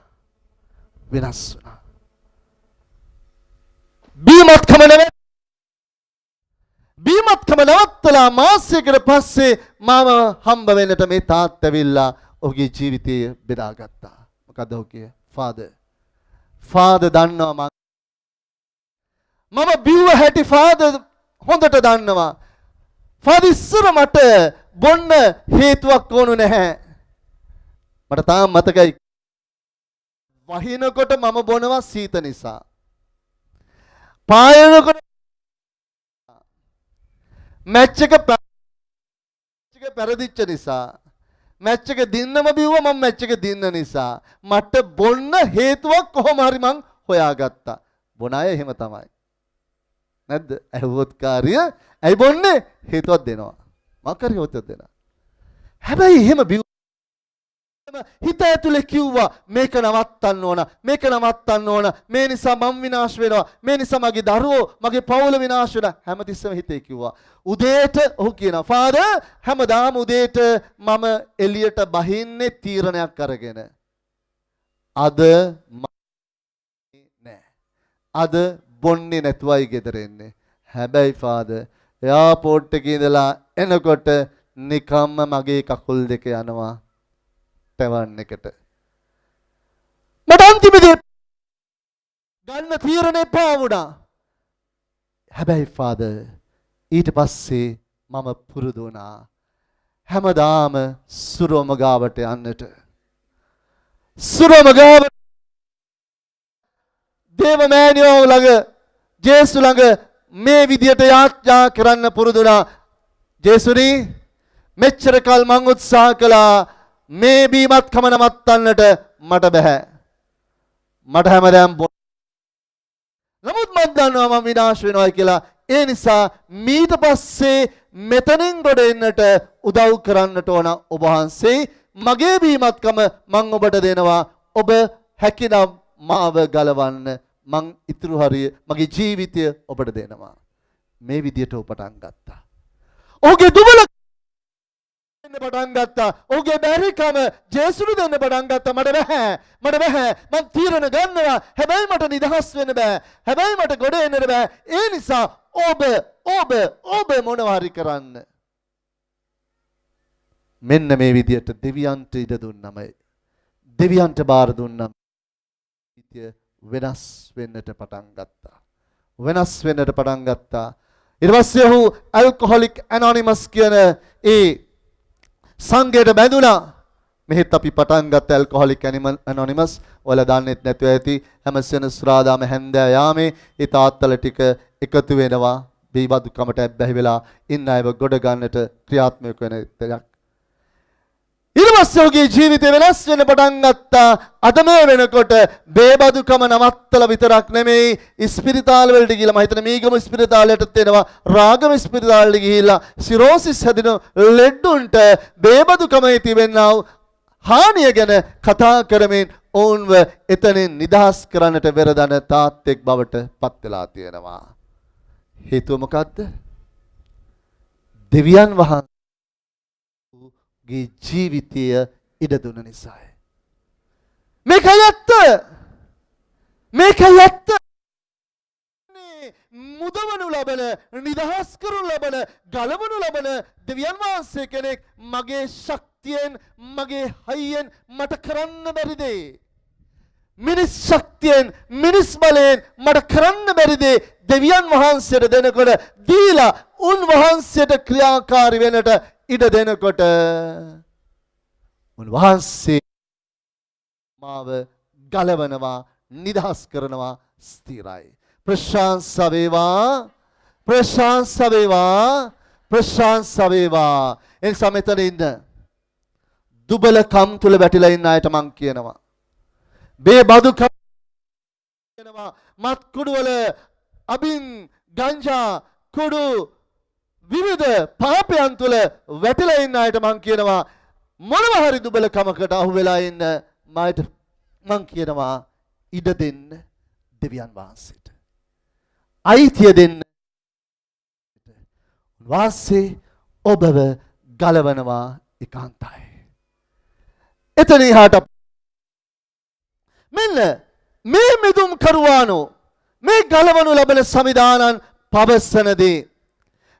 බීමත්කම නවත්තලා මාසයකට පස්සේ මම හම්බ වෙන්නට මේ තාත්තා ඇවිල්ලා ඔහුගේ ජීවිතය බෙදාගත්තා. මොකද ඔහුගේ ෆාදර් දන්නවා මම බිව්ව හැටි ෆාදර් හොඳට දන්නවා. ෆාදර් ඉස්සර මට බොන්න හේතුවක් ඕනු නැහැ. මට තාම මතකයි, වහිනකොට මම බොනවා සීත නිසා. පායනකොට මැච් එක පෙරදිච්ච නිසා. මැච් එක දින්නම බිව්වා මම මැච් එක දින්න නිසා. මට බොන්න හේතුවක් කොහොම හරි මං හොයාගත්තා. බොන අය එහෙම තමයි. නැද්ද? ඇහුවොත් කාර්ය ඇයි බොන්නේ? හේතුවක් දෙනවා. මකරි හේතුවක් දෙනවා. හැබැයි එහෙම හිත ඇතුලේ කිව්වා මේක නවත්තන්න ඕන, මේ නිසා මම විනාශ වෙනවා, මේ නිසා මගේ දරුවෝ, මගේ පවුල විනාශ වෙනවා. හැමතිස්සෙම හිතේ කිව්වා. උදේට ඔහු කියනවා, ෆාදර් හැමදාම උදේට මම එළියට බහින්නේ තීරණයක් අරගෙන. අද නෑ. අද බොන්නේ නැතුවයි ගෙදර එන්නේ. හැබැයි ෆාදර් එයාපෝට් එකේ ඉඳලා එනකොට නිකම්ම මගේ කකුල් දෙක යනවා තවන් එකට. මට අන්තිමේදී ගන්න තීරණේ එපා වුණා. හැබැයි ෆාදර් ඊට පස්සේ මම පුරුදු වුණා හැමදාම සුරම ගාවට යන්නට. සුරම ගාවට දේවමෑණියෝ ළඟ, ජේසු ළඟ මේ විදියට යාඥා කරන්න පුරුදු වුණා. ජේසුනි, මෙච්චර කල් මං උත්සාහ කළා මේ බීමත්කම නවත්තන්නට, මට බෑ. මට හැමදාම මම දන්නවා මම විනාශ වෙනවා කියලා. ඒ නිසා මීට පස්සේ මෙතනින් ගොඩ එන්නට උදව් කරන්නට ඕන ඔබ වහන්සේ. මගේ බීමත්කම මම ඔබට දෙනවා. ඔබ හැකිනම් මාව ගලවන්න. මං ඉතුරු හරිය මගේ ජීවිතය ඔබට දෙනවා. මේ විදියට ඔබ පටන් ගත්තා. ඔහුගේ දුබල දෙන්න පටන් ගත්තා. ඔහුගේ බැරිකම ජේසුරු දෙන්න පටන් ගත්තා. මට බෑ. මං තීරණ ගන්නවා. හැබැයි මට නිදහස් වෙන්න බෑ. හැබැයි මට ගොඩ එන්නට බෑ. ඒ නිසා ඔබ මොනවා හරි කරන්න. මෙන්න මේ විදියට දෙවියන්ට ඉඩ දුන්නම දෙවියන්ට බාර දුන්නම වෙනස් වෙන්නට පටන් ගත්තා. ඊට පස්සේ ඔහු ඇල්කොහොලික් ඇනොනිමස් කියන ඒ සංඝයට බැඳුණා. මෙහෙත් අපි පටන් ගත්ත ඇල්කොහොලික් ඇනොනිමස් වල දන්නෙත් නැතුව ඇති. හැම සෙනසුරාදාම හැන්දෑ යාමේ ඒ තාත්තල ටික එකතු වෙනවා. බීබදුකමට ඇබ්බැහි වෙලා ඉන්න අයව ගොඩ ගන්නට ක්‍රියාත්මක වෙන දෙයක්. ඊට පස්සේ ඔහුගේ ජීවිතය වෙනස් වෙන්න පටන් ගත්තා. අද මේ වෙනකොට බේබදුකම නවත්තලා විතරක් නෙමෙයි ඉස්පිරිතාල වලට ගිහලා මම හිතන මීගම ඉස්පිරිතාලයටත් එනවා. රාගම ඉස්පිරිතාලෙට ගිහිල්ලා සිරෝසිස් හැදෙන ලෙඩුන්ට බේබදුකමේ තිබෙනා හානිය ගැන කතා කරමින් ඔවුන්ව එතනින් නිදහස් කරන්නට වෙරදන තාත්තෙක් බවට පත් වෙලා තියෙනවා. හේතුව මොකද්ද? දෙවියන් වහන්සේ ගේ ජීවිතය ඉඩ දුන්න නිසායි. මේකයි ඇත්ත. මුදවනු ලබන, නිදහස් කරනු ලබන, ගලවනු ලබන දෙවියන් වහන්සේ කෙනෙක් මගේ ශක්තියෙන්, මගේ හයියෙන් මට කරන්න බැරි දේ. මිනිස් ශක්තියෙන්, මිනිස් බලයෙන් මට කරන්න බැරි දේ දෙවියන් වහන්සේට දෙනකොට දීලා උන්වහන්සේට ක්‍රියාකාරී වෙනට ඉඩ දෙනකොට උන්වහන්සේ මාව ගලවනවා, නිදහස් කරනවා, ස්ථිරයි. ප්‍රශංසා වේවා. එනිසා මෙතන ඉන්න දුබලකම් තුල වැටිලා ඉන්න අයට මං කියනවා. බේබදුකම් කියනවා. මත් කුඩු වල අබින් ගංජා කුඩු විවිධ පාපයන් තුල වැටිලා ඉන්න අයට මං කියනවා මොනවා හරි දුබලකමකට අහු වෙලා ඉන්න මට මං කියනවා ඉඩ දෙන්න දෙවියන් වහන්සේට. අයිතිය දෙන්න. වාසේ ඔබව ගලවනවා ඒකාන්තයි. එතන එහාට මෙන්න මේ මිදුම් කරුවානෝ මේ ගලවනු ලබන සමිදානන් පවසනදී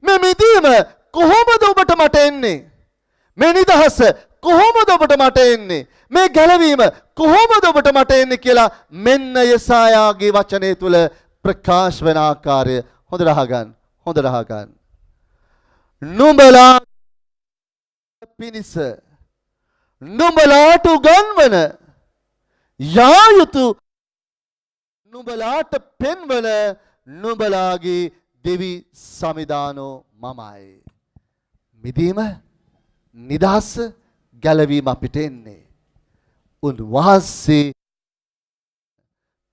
මේ මිදීම කොහොමද ඔබට මට එන්නේ? මේ නිදහස කොහොමද ඔබට මට එන්නේ? මේ ගැලවීම කොහොමද ඔබට මට එන්නේ කියලා මෙන්න යසායාගේ වචනේ තුල ප්‍රකාශ වෙන ආකාරය හොඳට අහගන්න. නුඹලා පිනිස නුඹලාට උගන්වන යා යුතු නුඹලාට පෙන්වන නුඹලාගේ දෙවි සමිදානෝ මමයි. මිදීම, නිදහස, ගැලවීම අපිට එන්නේ උන්වහන්සේ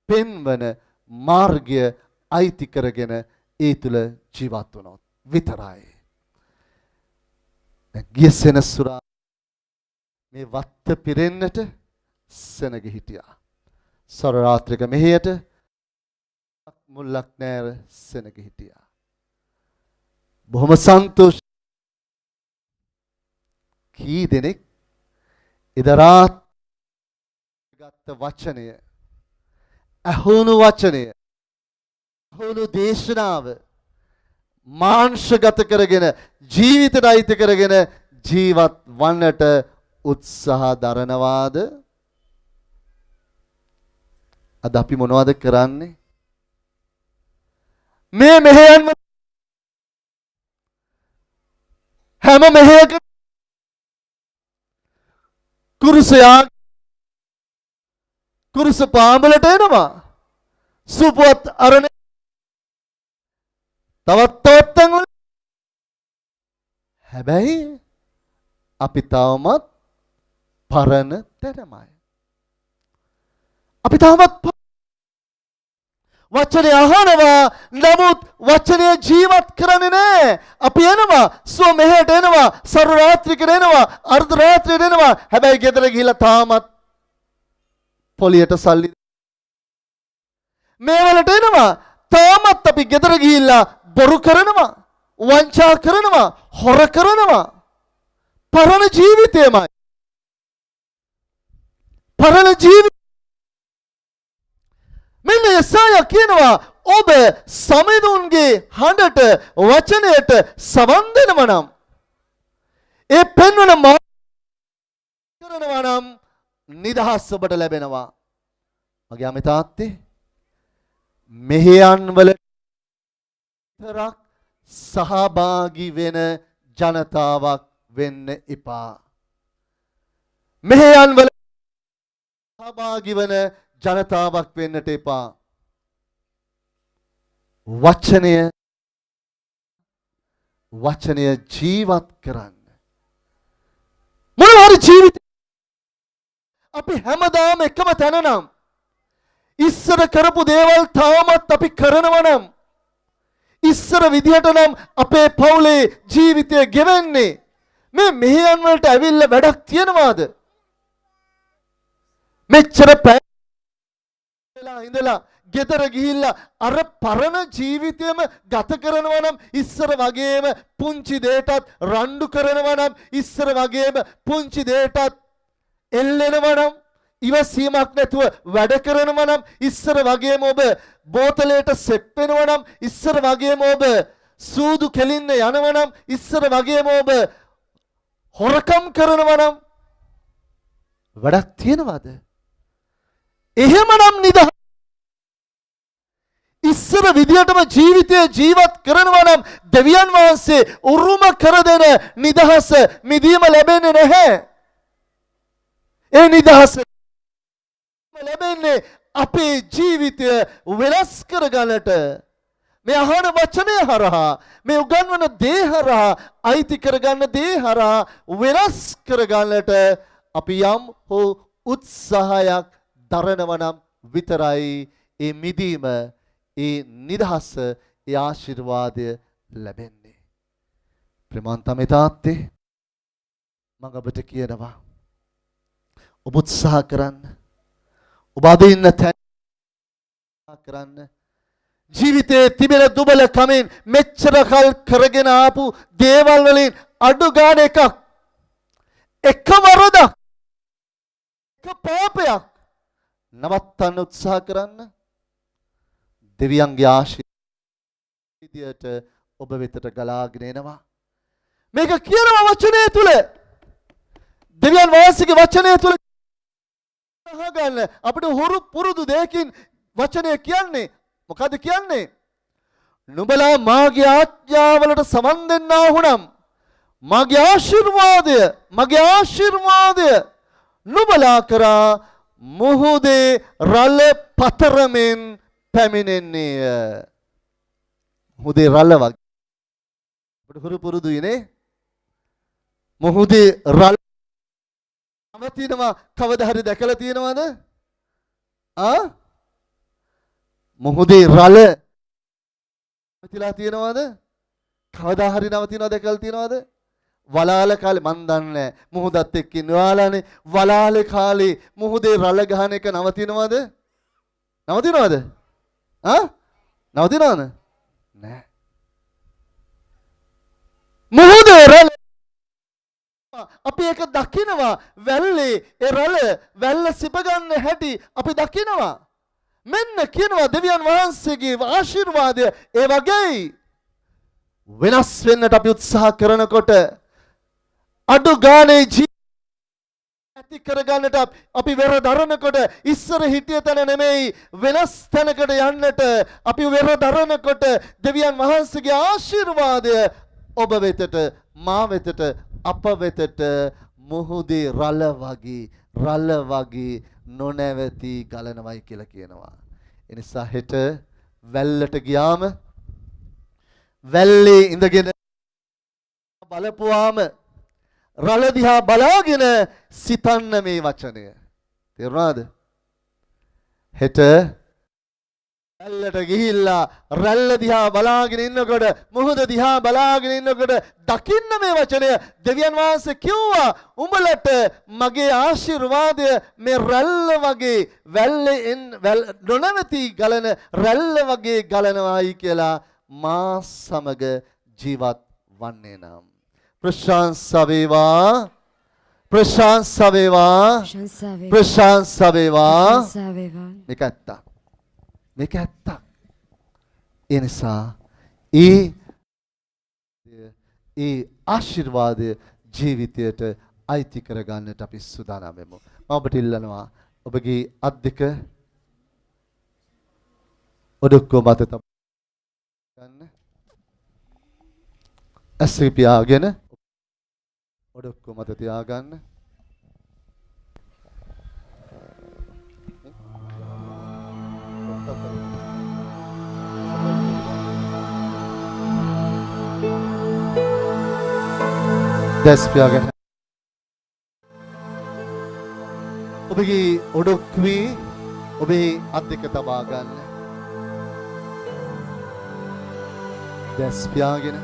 පෙන්වන මාර්ගය අයිති කරගෙන ඒ තුල ජීවත් වුණොත් විතරයි. ගිය සෙනසුරා මේ වත්ත පිරෙන්නට සෙනග හිටියා. සොර රාත්‍රික මෙහෙයට මුල්ලක් නෑර සෙනග හිටියා. බොහොම සන්තෝෂ. කී දෙනෙක් ඉදරාත් ගත්ත වචනය, අහුණු වචනය, අහුණු දේශනාව මාංශගත කරගෙන ජීවිතයට අයිති කරගෙන ජීවත් වන්නට උත්සාහ දරනවාද? අද අපි මොනවද කරන්නේ? මේ මෙහෙයන්ම හැම මෙහෙයක කුරුස පාඹලට එනවා. සුපුවත් අරණ තවත් වල. හැබැයි අපි තවමත් පරණ තැනමයි. අපි තවමත් වචනය අහනවා නමුත් වචනය ජීවත් කරන්නේ නැහැ. අපි එනවා සෝ මෙහෙට එනවා සරු රාත්‍රියකට එනවා අර්ධ රාත්‍රියට එනවා. හැබැයි ගෙදර ගිහිල්ලා තාමත් පොලියට සල්ලි මේ වලට එනවා. තාමත් අපි ගෙදර ගිහිල්ලා බොරු කරනවා වංචා කරනවා හොර කරනවා. පරණ ජීවිතයමයි. පරණ ජීවිතය මෙන්න යසායා කියනවා ඔබ සමිඳුන්ගේ හඬට වචනයට සවන් දෙනවා නම් ඒ පෙන්වන කරනවා නම් නිදහස් ඔබට ලැබෙනවා. මගේ අමේ තාත්තේ මෙහෙයන් වල තරක් සහභාගී වෙන ජනතාවක් වෙන්න එපා. මෙහෙයන් වල සහභාගී වෙන ජනතාවක් වෙන්නට එපා. වචනය ජීවත් කරන්න. මොනවා හරි ජීවිත අපි හැමදාම එකම තැන නම් ඉස්සර කරපු දේවල් තාමත් අපි කරනවා නම් ඉස්සර විදිහට නම් අපේ පවුලේ ජීවිතය ගෙවෙන්නේ මේ මෙහෙයන් වලට ඇවිල්ලා වැඩක් තියනවාද? මෙච්චර ඉඳලා ගෙදර ගිහිල්ලා අර පරණ ජීවිතයම ගත කරනවා නම් ඉස්සර වගේම පුංචි දෙයටත් රණ්ඩු කරනවා නම් ඉස්සර වගේම පුංචි දෙයටත් එල්ලෙනවා නම් ඉවසීමක් නැතුව වැඩ කරනවා නම් ඉස්සර වගේම ඔබ බෝතලයට සෙට් වෙනවා නම් ඉස්සර වගේම ඔබ සූදු කෙලින්න යනවා නම් ඉස්සර වගේම ඔබ හොරකම් කරනවා නම් වැඩක් තියනවාද? එහෙමනම් නිදහස් ඉස්සර විදියටම ජීවිතය ජීවත් කරනවා නම් දෙවියන් වහන්සේ උරුම කර දෙන නිදහස මිදීම ලැබෙන්නේ නැහැ. ඒ නිදහස ලැබෙන්නේ අපේ ජීවිතය වෙනස් කරගන්නට මේ අහන වචනය හරහා මේ උගන්වන දේ හරහා අයිති කරගන්න දේ හරහා වෙනස් කරගන්නට අපි යම් හෝ උත්සාහයක් දරනවා නම් විතරයි ඒ මිදීම ඒ නිදහස ඒ ආශිර්වාදය ලැබෙන්නේ. ප්‍රේමන්තමේ තාත්තේ මම ඔබට කියනවා ඔබ උත්සාහ කරන්න. ඔබ අද ඉන්න තැන කරන්න. ජීවිතයේ තිබෙන දුබල කමින් මෙච්චර කල් කරගෙන ආපු දේවල් වලින් අඩු ගන්න එකක් එක වරදක් එක පාපයක් නවත්තන්න උත්සාහ කරන්න. දෙවියන්ගේ ආශිර්වාදයට ඔබ වෙතට ගලාගෙන එනවා. මේක කියනවා වචනය තුල. දෙවියන් වහන්සේගේ වචනය තුල අහගන්න අපිට හුරු පුරුදු දෙයකින් වචනය කියන්නේ මොකද කියන්නේ? නුඹලා මාගේ ආඥාවලට සමන් දෙන්නා වුනම් මගේ ආශිර්වාදය නුඹලා කරා මුහුදේ රළ පතරමින් පැමිණෙන්නේය. මුහුදේ රළ වගේ අපිට හුරු පුරුදුයිනේ. මුහුදේ රළ නවතිනවා කවදා හරි දැකලා තියෙනවද? මුහුදේ රළ නවතිලා තියෙනවද? කවදා හරි නවතිනවා දැකලා තියෙනවද? වලාල කාලේ මන් දන්නේ මුහුදත් එක්ක ඉන්නවාලානේ. වලාල කාලේ මුහුදේ රළ ගහන එක නවතිනවද? නවතිනවද? නවතිනවද? නෑ. මුහුදේ රළ අපි ඒක දකිනවා. වැල්ලේ ඒ රළ වැල්ල සිප ගන්න හැටි අපි දකිනවා. මෙන්න කියනවා දෙවියන් වහන්සේගේ ආශිර්වාදය ඒ වගේයි. වෙනස් වෙන්නට අපි උත්සාහ කරනකොට අඩු ගානේ ඇති කරගන්නට අපි වෙර දරනකොට ඉස්සර හිටිය තැන නෙමෙයි වෙනස් තැනකට යන්නට අපි වෙර දරනකොට දෙවියන් වහන්සේගේ ආශිර්වාදය ඔබ වෙතට මා වෙතට අප වෙතට මුහුදේ රළ වගේ නොනැවති ගලනවයි කියලා කියනවා. ඒ නිසා හෙට වැල්ලට ගියාම වැල්ලේ ඉඳගෙන බලපුවාම රළ දිහා බලාගෙන සිතන්න මේ වචනය. තේරුණාද? හෙට රැල්ලට ගිහිල්ලා රැල්ල දිහා බලාගෙන ඉන්නකොට මුහුද දිහා බලාගෙන ඉන්නකොට දකින්න මේ වචනය දෙවියන් වහන්සේ කිව්වා උඹලට මගේ ආශිර්වාදය මේ රැල්ල වගේ නොනවති ගලන රැල්ල වගේ ගලනවායි කියලා මා සමග ජීවත් වන්නේ නම් ප්‍රශංසා වේවා ප්‍රශංසා වේවා ප්‍රශංසා වේවා මේක ඇත්තක් මේක ඇත්තක් ඒ නිසා ඒ ආශිර්වාදය ජීවිතයට අයිති කරගන්නට අපි සූදානම් වෙමු. මම ඔබට ඉල්ලනවා ඔබගේ අත් දෙක ඔඩොක්කෝ මත ගන්න. ඇස් පියාගෙන ඔඩොක්කෝ මත තියාගන්න. දැස් පියාගෙන ඔබගේ ඔඩොක්කුවේ ඔබේ අත් දෙක තබා ගන්න. දැස් පියාගෙන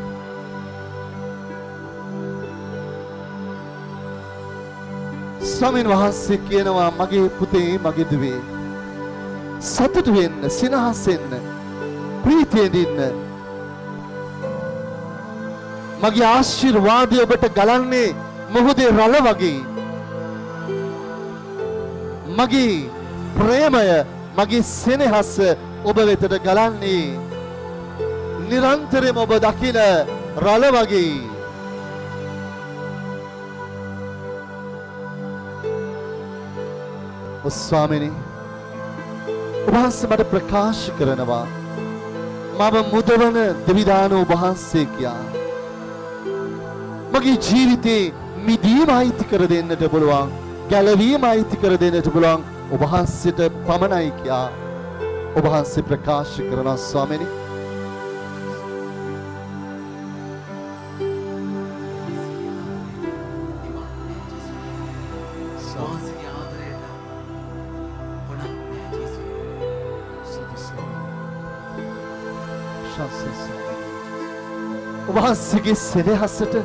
ස්වාමීන් වහන්සේ කියනවා මගේ පුතේ මගේ දුවේ සතුටු වෙන්න සිනහස් වෙන්න ප්‍රීතියෙන් ඉන්න මගේ ආශිර්වාදය ඔබට ගලන්නේ මොහොතේ රළ වගේ මගේ ප්‍රේමය මගේ සෙනෙහස ඔබ වෙතට ගලන්නේ නිරන්තරයෙන්ම ඔබ දකින රළ වගේ ස්වාමිනී ඔබ වහන්සේ මට ප්‍රකාශ කරනවා මම මුදවන දෙවිදාන ඔබ වහන්සේ කියා මගේ ජීවිතේ මිදීම අයිති කර දෙන්නට පුළුවන් ගැලවීම අයිති කර දෙන්නට පුළුවන් ඔබ වහන්සේට පමණයි කියා ඔබ වහන්සේ ප්‍රකාශ කරනවා ස්වාමිනී ඔබ වහන්සේගේ සෙනෙහසට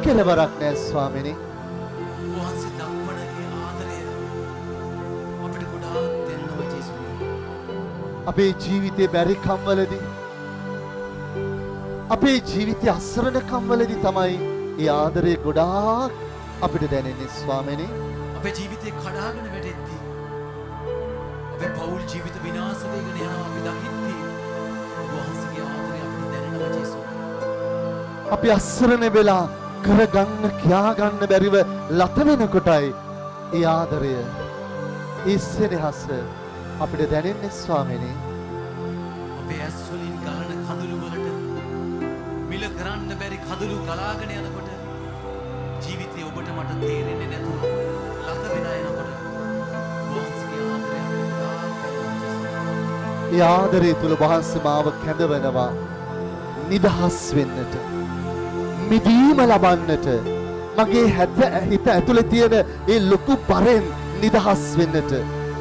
කෙලවරක් නැහැ ස්වාමිනී. වහන්සේ දක්වන ඒ ආදරය අපිට ගොඩාක් දැනෙනවා ජේසුස්. අපේ ජීවිතේ බැරි කම්වලදී අපේ ජීවිතයේ අසරණ කම්වලදී තමයි ඒ ආදරය ගොඩාක් අපිට දැනෙන්නේ ස්වාමිනී. අපේ ජීවිතේ කඩාගෙන වැටෙද්දී අපේ පෞල් ජීවිත විනාශ වෙගෙන යනවා අපි දකිද්දී වහන්සේගේ ආදරය අපිට දැනෙනවා ජේසුස්. අපි අසරණ වෙලා කරගන්න කියාගන්න බැරිව ලත වෙනකොටයි ඒ ආදරය ඒ සෙනෙහස අපිට දැනෙන්නේ ස්වාමිනී. අපේ ඇස් වලින් ගලන කඳුළු වලට මිල කරන්න බැරි කඳුළු ගලාගෙන යනකොට ජීවිතේ ඔබට මට තේරෙන්නේ නැතුව ලත වෙන යනකොට වහන්සේගේ ආදරය ඒ ආදරය තුල වහන්සේ මාව කැඳවනවා නිදහස් වෙන්නට මිදීම ලබන්නට මගේ හිත ඇතුලේ තියෙන ඒ ලොකු බරෙන් නිදහස් වෙන්නට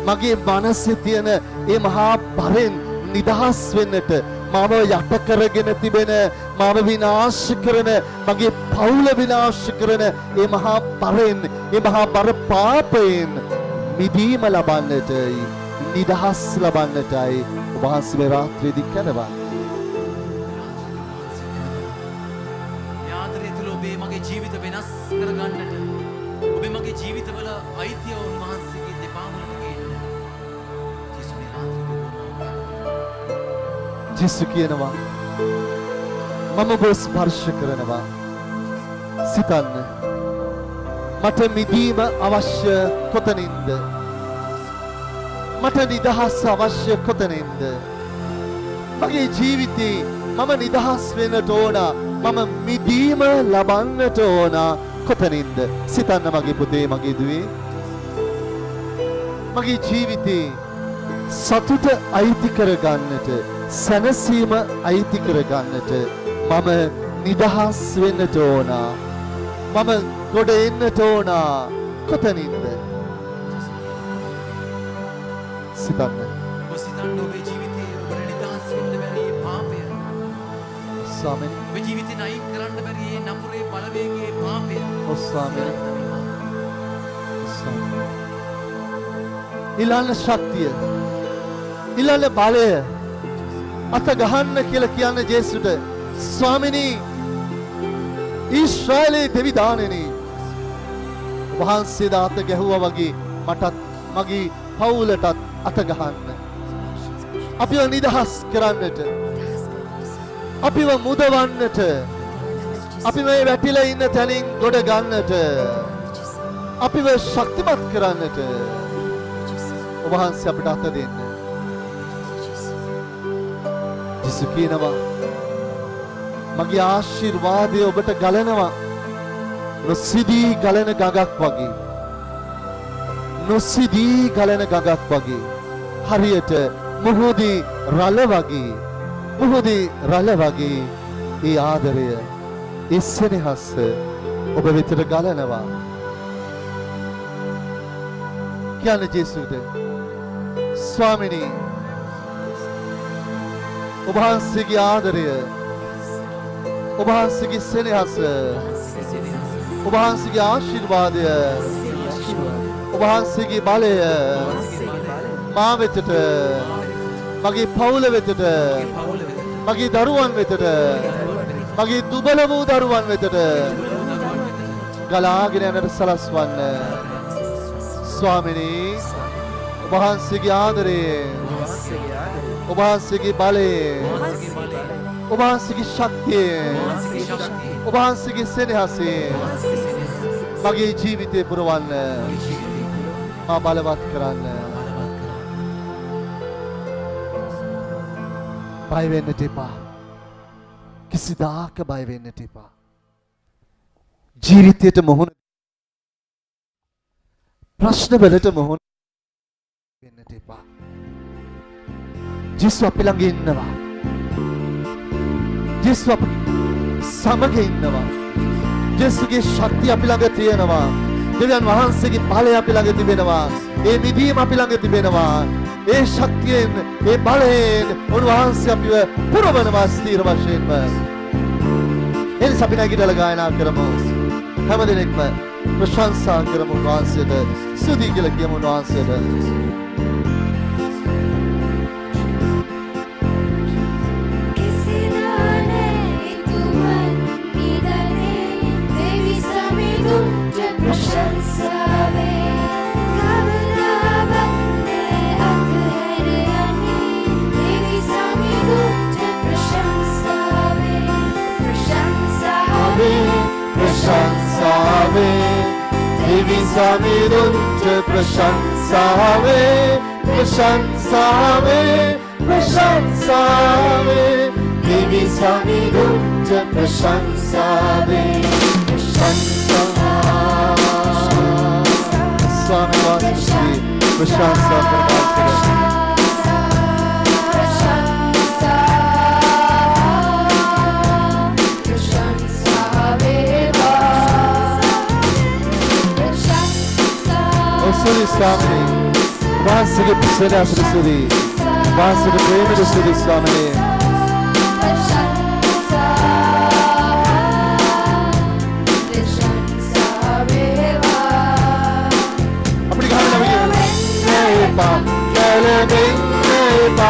මගේ මනසේ තියෙන ඒ මහා බරෙන් නිදහස් වෙන්නට මාව යට කරගෙන තිබෙන මාව විනාශ කරන මගේ පවුල විනාශ කරන ඒ මහා බරෙන් ඒ මහා බර පාපයෙන් මිදීම ලබන්නටයි නිදහස් ලබන්නටයි ඔබ වහන්සේ මේ රාත්‍රියේදී කැඳවන්නේ. ජීවිත වෙනස් කරගන්නට ඔබේ මගේ ජීවිතවල අයිතිය උන්වහන්සේගේ දෙපා වලට ගේන්න ජේසුස් රාත්‍රියේ ජේසුස් කියනවා මම ඔබ ස්පර්ශ කරනවා සිතන්න මට මිදීම අවශ්‍ය කොතනින්ද මට නිදහස් අවශ්‍ය කොතනින්ද මගේ ජීවිතේ මම නිදහස් වෙන්නට ඕන මම මිදීම ලබන්නට ඕන කොතනින්ද සිතන්න මගේ පුතේ මගේ දුවේ මගේ ජීවිතේ සතුට අයිති කරගන්නට සැනසීම අයිති කරගන්නට මම නිදහස් වෙන්නට ඕන මම ගොඩ එන්නට ඕන කොතනින්ද ඔබ සිතන්න සිතන්න ඔබේ ජීවිතේ ස්වාමීනි. ඔබ ජීවිතේ නයින් කරන්න බැරි මේ නපුරේ බලවේගයේ පාපය. ඔව් ස්වාමීනි. ස්වාමීනි. ඊළඟ ශක්තිය. ඊළඟ බලය අත ගහන්න කියලා කියන්නේ ජේසුට. ස්වාමීනි ඊශ්‍රායලේ දෙවි දානෙනි. වහන්සේ දාත ගැහුවා වගේ මටත් මගේ පවුලටත් අත ගහන්න. අපිව නිදහස් කරන්නට. අපිව මුදවන්නට. අපි මේ වැටිලා ඉන්න තැනින් ගොඩ ගන්නට. අපිව ශක්තිමත් කරන්නට. ඔබ වහන්සේ අපිට අත දෙන්න. ජේසු කියනවා මගේ ආශිර්වාදය ඔබට ගලනවා. නොසිදී ගලන ගඟක් වගේ. නොසිදී ගලන ගඟක් වගේ. හරියට මුහුදේ රළ වගේ. මුහුදේ රළ වගේ ඒ ආදරය ඒ සෙනෙහස ඔබ වෙතට ගලනවා. කියන්නේ ජේසුට ස්වාමිනී ඔබ වහන්සේගේ ආදරය ඔබ වහන්සේගේ සෙනෙහස ඔබ වහන්සේගේ ආශිර්වාදය ඔබ වහන්සේගේ බලය මා වෙතට මගේ පවුල වෙතට මගේ දරුවන් වෙතට මගේ දුබල වූ දරුවන් වෙතට ගලාගෙන යනට සලස්වන්න. ස්වාමිනී ඔබ වහන්සේගේ ආදරය ඔබ වහන්සේගේ බලය ඔබ වහන්සේගේ ශක්තිය ඔබ වහන්සේගේ සෙනෙහසේ මගේ ජීවිතේ පුරවන්න. මා බලවත් කරන්න. බය වෙන්නට එපා. කිසිදාක බය වෙන්නට එපා. ජීවිතයට මොහොන ප්‍රශ්න වලට මොහොන වෙන්නට එපා. ජේසු අපි ළඟ ඉන්නවා. ජේසු අපි සමග ඉන්නවා. ජේසුගේ ශක්තිය අපි ළඟ තියෙනවා. දෙවියන් වහන්සේගේ බලය අපි ළඟ තිබෙනවා. ඒ මිදීම අපි ළඟ තිබෙනවා. ඒ ශක්තියෙන් ඒ බලයෙන් උන්වහන්සේ අපිව පුරවනවා ස්ථීර වශයෙන්ම. එනිසා අපි නැගිටලා ගායනා කරමු. හැමදෙනෙක්ම ප්‍රශංසා කරමු උන්වහන්සේට. ස්තුති කියලා කියමු උන්වහන්සේට. प्रशंसावे देवी समिदुंच प्रशंसावे प्रशंसावे प्रशंसावे देवी समिदुंच प्रशंसावे स्वामी वास्तुश्री प्रशंसा करवाते Suri Swami, Vasige Pisana Suri, Vasige Prema Suri Swami. Apni gaana lagi. Nepa, kale nepa,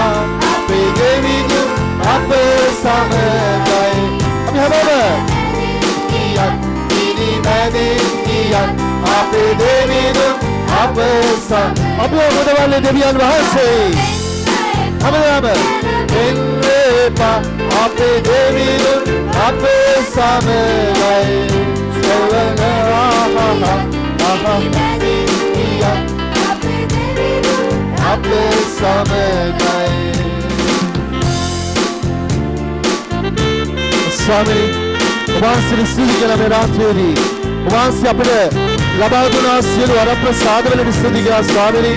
ape devi ju, ape samagai. Abhi hamara. Iyat, ini mani iyat, ape devi ju. අපි ඔබදවන්නේ දෙවියන් වහන්සේ හැමදාම එන්නේපා අපේ දෙවියන් අපේ සමගයි අපේ සමගයි ස්වාමී ඔබ වහන්සේ ස්තුති කරන මේ රාත්‍රියේදී ඔබ වහන්සේ අපිට ලබා දුන සියලු වරප්‍රසාද වලට ස්තුති කරා ස්වාමීනි.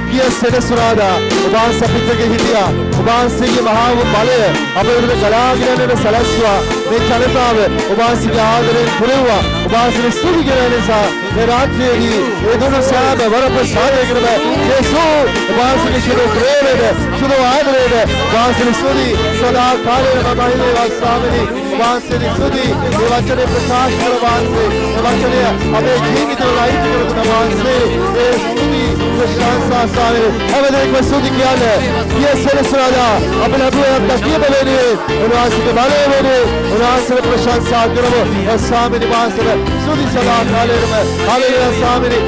ගිය සෙනසුරාදා ඔබ වහන්සේ අපිට හිටියා. ඔබ වහන්සේගේ මහා වූ බලය අපේ විතර ගලාගෙන යන සලස්වා මේ ජනතාව ඔබ වහන්සේගේ ආදරයෙන් පුරවුවා. ඔබ වහන්සේ ස්තුති කරන නිසා මේ රාත්‍රියේදී ඒ දුන සාද වරප්‍රසාද කරන යේසු ඔබ වහන්සේගේ ශිරෝ ප්‍රේමයට ශිරෝ ආදරයට වාසනේ සුදි සදා කාලයම මහිමේ වස්සාමිනි වාසනේ සුදි මේ වචනේ ප්‍රකාශ කර වාසනේ මේ වචනය අපේ ජීවිතවල අයිති කරගන්න වාසනේ ඒ සුදි ප්‍රශංසා සාවේ හැමදේම සුදි කියන්නේ යේසුස් රාජා අපේ ලැබුවා කියබලනේ උන්වහන්සේගේ බලය වෙන්නේ උන්වහන්සේ ප්‍රශංසා කරමු ස්වාමීනි වාසනේ සුදි සදා කාලයම හalleluya ස්වාමීනි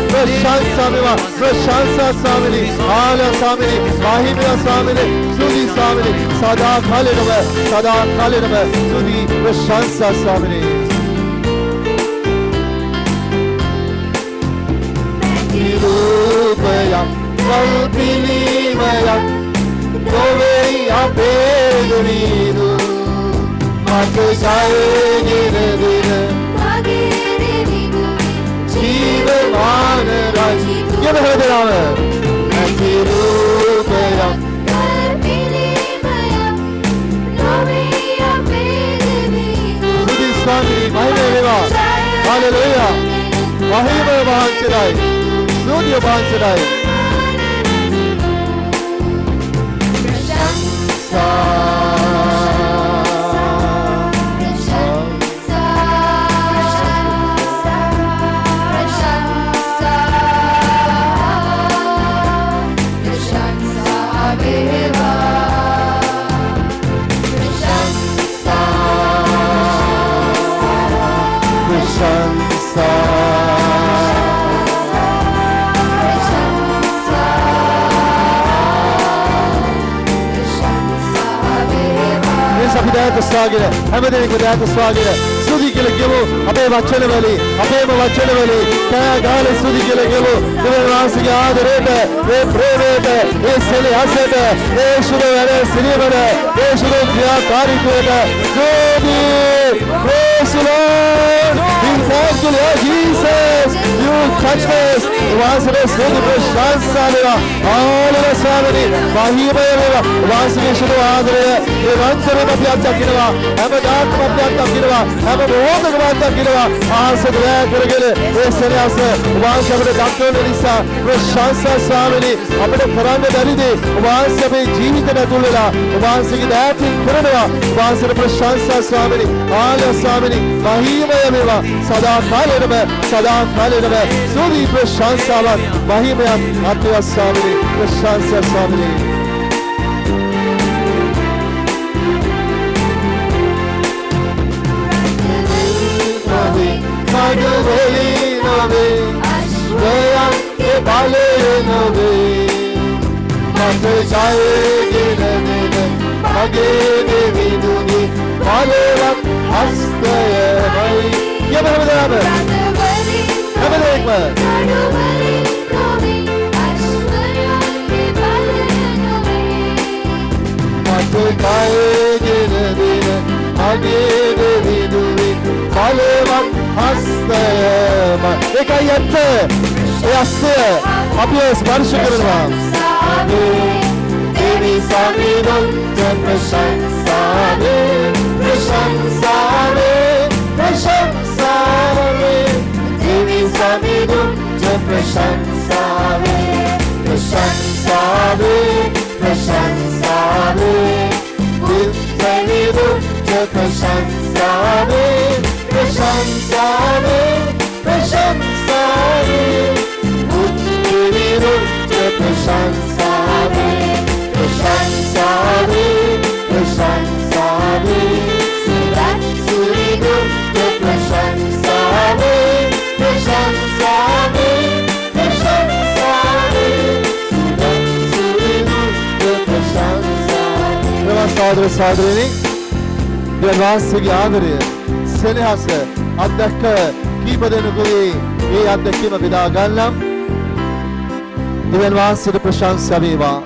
ප්‍රශංසා ස්වාමීනි ආල ස්වාමීනි මහිමය ස්වාමීනි සුදි ස්වාමීනි සදා කාලයම සුදි ප්‍රශංසා ස්වාමීනි රූපයම් කල්පිනීමයම් නොවේ අපේ දුනීරු මට සයගෙන දින ජීවමාන රාජි යම හදනාව නැති රූපයම් සුදි ස්වාමීනි මහිමය වේවා හalleluya මහිමය වහන්සේයි සුදි වහන්සේයි අපිට ස්වාගත හැමදෙනෙකුට ස්වාගත සුදි කියලා කියමු අපේ වචන වලින් අපේම වචන වලින් කෑ ගාලා සුදි කියලා කියමු දෙවියන් වහන්සේගේ ආදරයට ඒ ප්‍රේමයට ඒ සෙනෙහසට ඒ සුරවැර සිනවර ඒ සුර ක්‍රියාකාරීත්වයට සුදි praise the Lord we thank you Lord Jesus you touched us වාසනේ සුදි ප්‍රශංසා වේවා ආලල ස්වාමීනි මහිමය වේවා වාසනේ සුර ආදරය ඒ වංශරේ අපි අත්දකිනවා හැමදාම අපි අත්දකිනවා හැම මොහොතකම අත්දකිනවා ආසද දෑ කරගෙන ඒ සෙනෙහස වාසනේ දක්වන නිසා ප්‍රශංසා ස්වාමීනි අපිට කරන්න බැරිදී වාසනේ අපේ ජීවිතයට ඇතුල් වෙලා වාසනේ දෑතින් කරනවා වාසනේ ප්‍රශංසා ස්වාමීනි ආලල ස්වාමීනි මහිමය වේවා සදා කාලෙම සුදි ප්‍රශංසාවත් මහිමයත් අත්වස් ස්වාමීනි ප්‍රශංසා ස්වාමීනි Magdalene nove, Ashwaya ke bale nove, Mate jaye gine gine, Mage devi duni, Balevat hastaya mai. Ye bahame dame. Hame dekme. Mate jaye gine gine, Mage devi duni, Balevat හස්තයම ඒකයි ඇත්ත ඒ හස්තය අපි ස්පර්ශ කරනවා දෙවි සමිඳුන් ප්‍රශංසාවේ දෙවි සමිඳුන් ප්‍රශංසාවේ බුද්ධවිදුන් ප්‍රශංසාවේ प्रशंसावे उत्तिविरुद्ध प्रशंसावे सुरिदुद्ध प्रशंसावे सुरिदुद्ध प्रशंसावे नमस्कार सादरनी देवासिक आदरे සෙනෙහස අත්දැක කීප දෙනෙකුගේ ඒ අත්දැකීම බෙදා ගන්නම් දෙවියන් වහන්සේට ප්‍රශංසා වේවා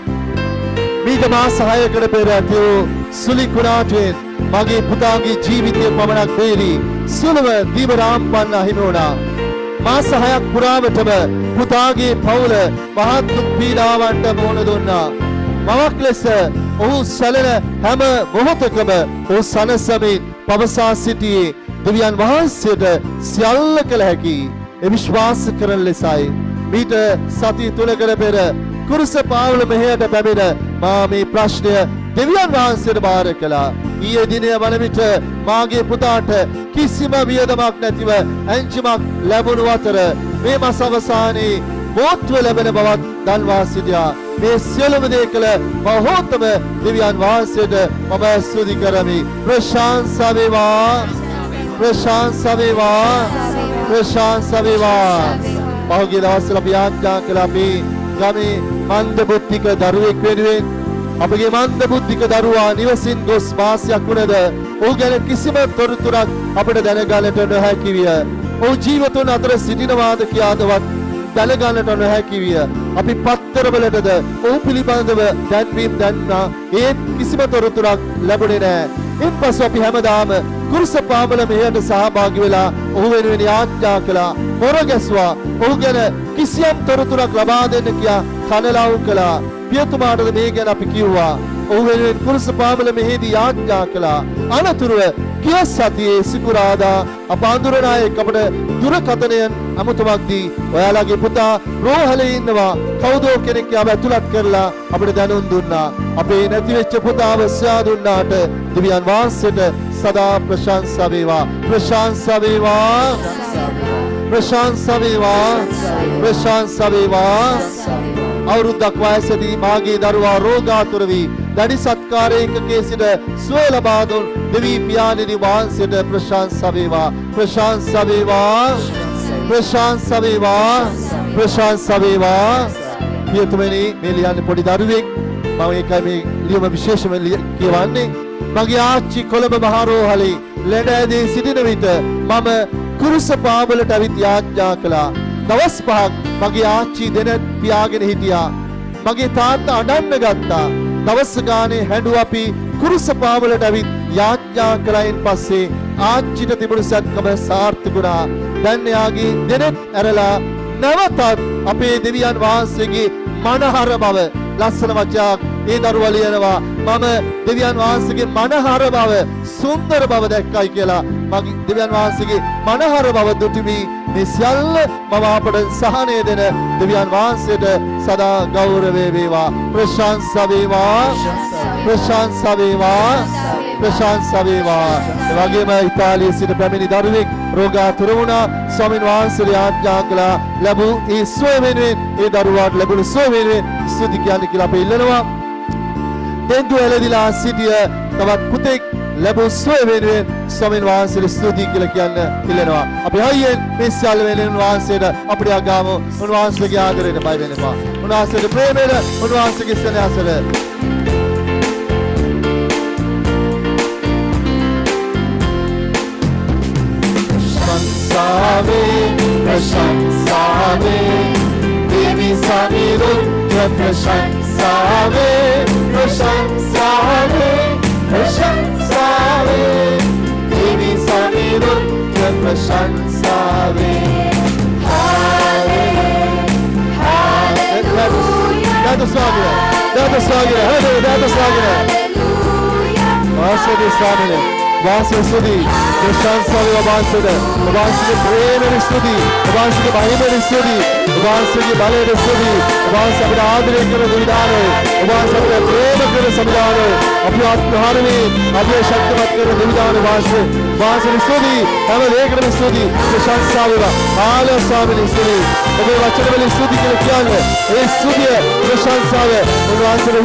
මීට මාස 6කට පෙර ඇති වූ සුලි කුණාටුවෙන් මගේ පුතාගේ ජීවිතය පමණක් බේරි සුළුව දීවරාම්පන්න හිමි වුණා මාස 6ක් පුරාවටම පුතාගේ පවුල මහත් දුක් පීඩාවන්ට මුහුණ දුන්නා මවක් ලෙස ඔහු සැලෙන හැම මොහොතකම ඔහු සනසමින් පවසා සිටියේ දෙවියන් වහන්සේට සියල්ල කළ හැකි ඒ විශ්වාස කරන ලෙසයි මීට සති 3කට පෙර කුරුස පාවල මෙහෙයට පැමිණ මා මේ ප්‍රශ්නය දෙවියන් වහන්සේට බාර කළා. ඊයේ දිනේ වන විට මාගේ පුතාට කිසිම වියදමක් නැතිව ඇංචිමක් ලැබුණු අතර මේ මාස අවසානයේ බෝට්ටුව ලැබෙන බවත් දන්වා සිටියා. මේ සියලුම දේ කළ මහෝත්තම දෙවියන් වහන්සේට මම ස්තුති කරමි. ප්‍රශංසා වේවා, ප්‍රශංසා වේවා, ප්‍රශංසා වේවා. පහුගිය දවස්වල අපි ආඥා කළා අපි ගමේ මන්ද බුද්ධික දරුවෙක් වෙනුවෙන් අපගේ මන්ද බුද්ධික දරුවා නිවසින් ගොස් මාසයක් වුණද ඔහු ගැන කිසිම තොරතුරක් අපට දැනගන්නට නොහැකි විය. ඔහු ජීවතුන් අතර සිටිනවාද කියාදවත් දැනගන්නට නොහැකි විය. අපි පත්තරවලටද ඔහු පිළිබඳව දැන්වීම් දැන්නා ඒත් කිසිම තොරතුරක් ලැබුණේ නැහැ. ඉන්පසු අපි හැමදාම කුරුස පාබල මෙහෙයට සහභාගී වෙලා ඔහු වෙනුවෙන් යාඥා කළා. මොර ගැසුවා. ඔහු ගැන කිසියම් තොරතුරක් ලබා දෙන්න කියා කනලව් කළා. පියතුමාටද මේ ගැන අපි කිව්වා. ඔහු වෙනුවෙන් කුරුස පාබල මෙහෙදී යාඥා කළා. අනතුරුව ගිය සතියේ සිකුරාදා අප අඳුරනායක අපට දුරකථනයෙන් අමුතුමක් දී ඔයාලගේ පුතා රෝහලේ ඉන්නවා කවුදෝ කෙනෙක් යාව ඇතුළත් කරලා අපිට දැනුම් දුන්නා. අපේ නැති වෙච්ච පුතාව සොයා දුන්නාට දෙවියන් වහන්සේට සදා ප්‍රශංසා වේවා, ප්‍රශංසා වේවා, ප්‍රශංසා වේවා, ප්‍රශංසා වේවා. අවුරුද්දක් වයසේදී මාගේ දරුවා රෝගාතුර වී දැඩි සත්කාරයකගේ සිට සුවය ලබා දුන් දෙවි පියාණෙනි වහන්සේට ප්‍රශංසා වේවා, ප්‍රශංසා වේවා, ප්‍රශංසා වේවා, ප්‍රශංසා වේවා. පියතුමනි මේ ලියන්නේ පොඩි දරුවෙක්. මම ඒකයි මේ ලියුම විශේෂම කියවන්නේ. මගේ ආච්චි කොළඹ මහරෝහලේ ලෙඩ ඇදී සිටින විට මම කුරුස පාබලට ඇවිත් යාඥා කළා. දවස් 5ක් මගේ ආච්චි දෙන පියාගෙන හිටියා. මගේ තාත්තා අඬන්න ගත්තා. දවස් ගානේ හැඬු අපි කුරුස පාවලට ඇවිත් යාඥා කළයින් පස්සේ ආච්චිට තිබුණු සත්කම සාර්ථක වුණා. දැන් එයාගේ දෙනෙත් ඇරලා නැවතත් අපේ දෙවියන් වහන්සේගේ මනහර බව ලස්සන වචනයක් ඒ දරුවා ලියනවා. මම දෙවියන් වහන්සේගේ මනහර බව සුන්දර බව දැක්කයි කියලා. මගේ දෙවියන් වහන්සේගේ මනහර බව දුටුමි. මේ සියල්ල මම අපට සහනය දෙන දෙවියන් වහන්සේට සදා ගෞරවය වේවා, ප්‍රශංසා වේවා, ප්‍රශංසා වේවා, ප්‍රශංසා වේවා. ඒ වගේම ඉතාලියේ සිට පැමිණි දරුවෙක් රෝගාතුර වුණා. ස්වාමීන් වහන්සේ ආඥා කළා ලැබූ ඒ සුවය වෙනුවෙන් ඒ දරුවාට ලැබුණු සුවය වෙනුවෙන් ස්තුති කියන්න කියලා අපි ඉල්ලනවා. දෙන්දු ඇලදිලා සිටිය තවත් පුතෙක් ලැබූ සුවය වෙනුවෙන් ස්වාමීන් වහන්සේට ස්තුති කියලා කියන්න ඉල්ලනවා. අපි හයියෙන් මේ සියල්ල වෙනුවෙන් වහන්සේට අපිට ආගාමු. උන්වහන්සේගේ ආදරයට බය වෙන්න එපා. උන්වහන්සේගේ ප්‍රේමයට, උන්වහන්සේගේ සෙනෙහසට प्रशंसावे देवी समीरुद्ध प्रशंसावे प्रशंसावे प्रशंसावे देवी समीरुद्ध प्रशंसावे Varsågod studi, प्रशंसा वे वांसुदे, वांसुदे प्रेम रे studi, वांसुदे महिमा रे studi, वांसुदे बले रे studi, वांसुदे आदर करे विधाने, वांसुदे प्रेम करे संविधाने, अपने आत्महार में अपने शक्तिमत करे विधाने वांसुदे, वांसुदे studi, हमें एक रे studi, प्रशंसा वे आले स्वामी studi, अपने वचन में studi के क्या है, ये studi है, प्रशंसा वे, वांसुदे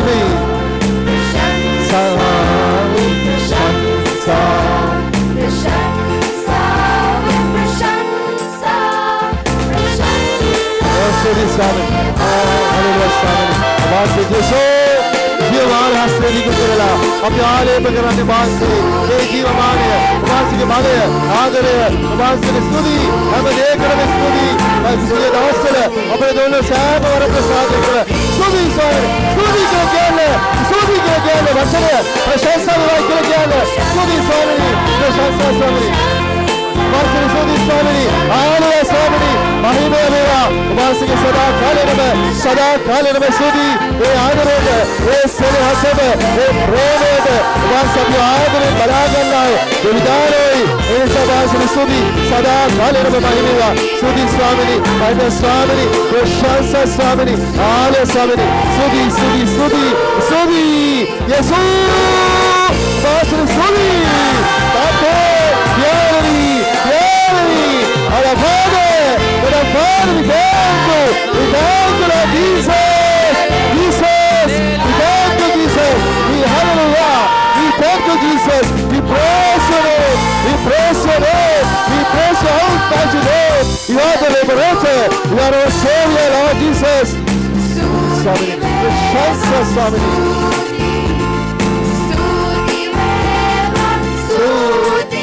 ही अपने आले पकड़ने बाद से एक जीव माने उपासी के माने आदर उपासी की स्तुति हमें देख रहे स्तुति ये दास्तर अपने दोनों साहब और अपने साथ कर स्तुति के ज्ञान वचन प्रशंसा के ज्ञान स्तुति स्वामी प्रशंसा स्वामी उपासी स्तुति स्वामी आले स्वामी महिमा देवा उपासी के सदा काले में स्तुति ये आदर ये स्नेह सब ये प्रेम उपासी की आदर बलागन विधान ये सब स्तुति सदा काले में महिमा स्तुति स्वामी महिमा स्वामी प्रशंसा स्वामी आले स्वामी स्तुति स्तुति स्तुति स्तुति यीशु liberator. You are our Savior, Lord Jesus. Swami, Prashansa Swami.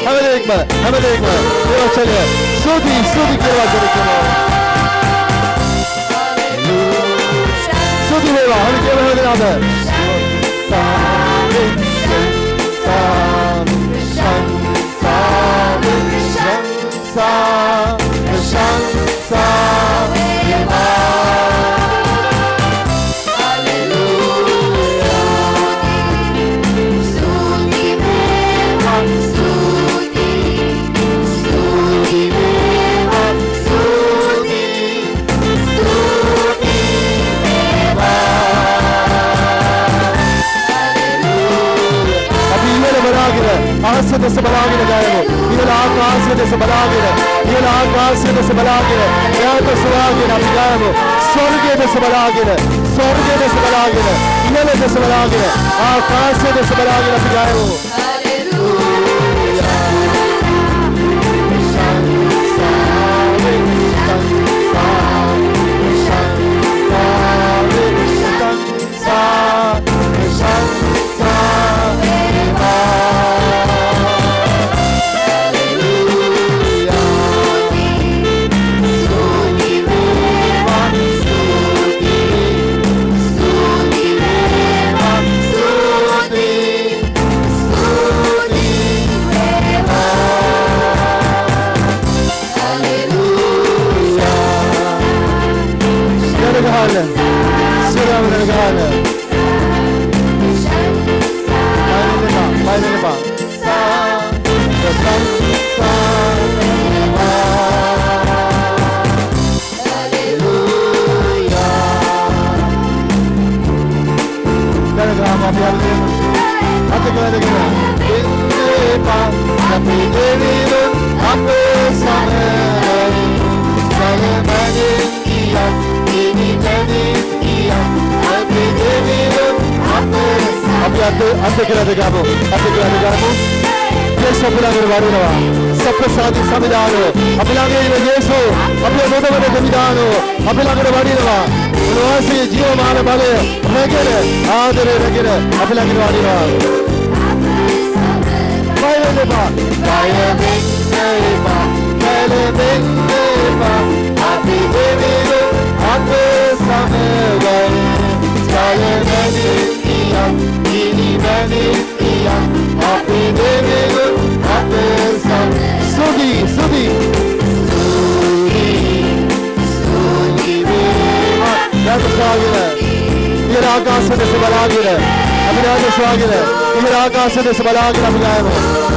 हमें एक बार ये चलिए सूदी की आवाज करेंगे सूदी होगा हम क्या बोलने आता है से बलागे लगाए ये आकाश से बलागे ये आकाश से बलागे या तो सुहागे ना लगाए वो स्वर्ग से बलागे ये ले से बलागे आकाश से बलागे लगाए वो सबके साथ संविधान हो अपने येसु अपने मोटे मोटे संविधान हो अपने वाड़ी रवा उनवासी जीव मान वाले रगेरे आदरे रगेरे अपने वाड़ी रवा पहले बा happy baby happy summer Happy baby, happy summer. Sudi. क्या तो स्वागत है ये आकाश से बलागिर है अपने आज स्वागत है ये आकाश से बलागिर अब गायब है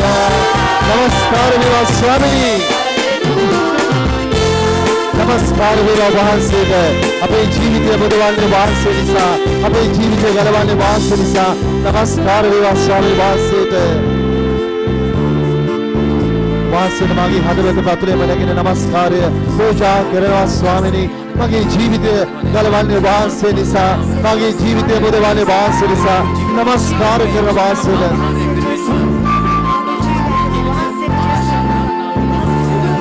Hallelujah. ස්වාමිනී නමස්කාර වේවා වහන්සේට අපේ ජීවිතය බුදුවන්නේ වහන්සේ නිසා අපේ ජීවිතය ගලවන්නේ වහන්සේ නිසා නමස්කාර වේවා ස්වාමී වහන්සේට වහන්සේට මගේ හදවත පතුලේම නැගෙන නමස්කාරය පූජා කරනවා ස්වාමිනී මගේ ජීවිතය ගලවන්නේ වහන්සේ නිසා මගේ ජීවිතය බුදුවන්නේ වහන්සේ නිසා නමස්කාර කරන වහන්සේට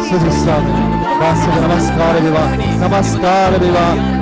සුදුසුසාම වහන්සේට නමස්කාර වේවා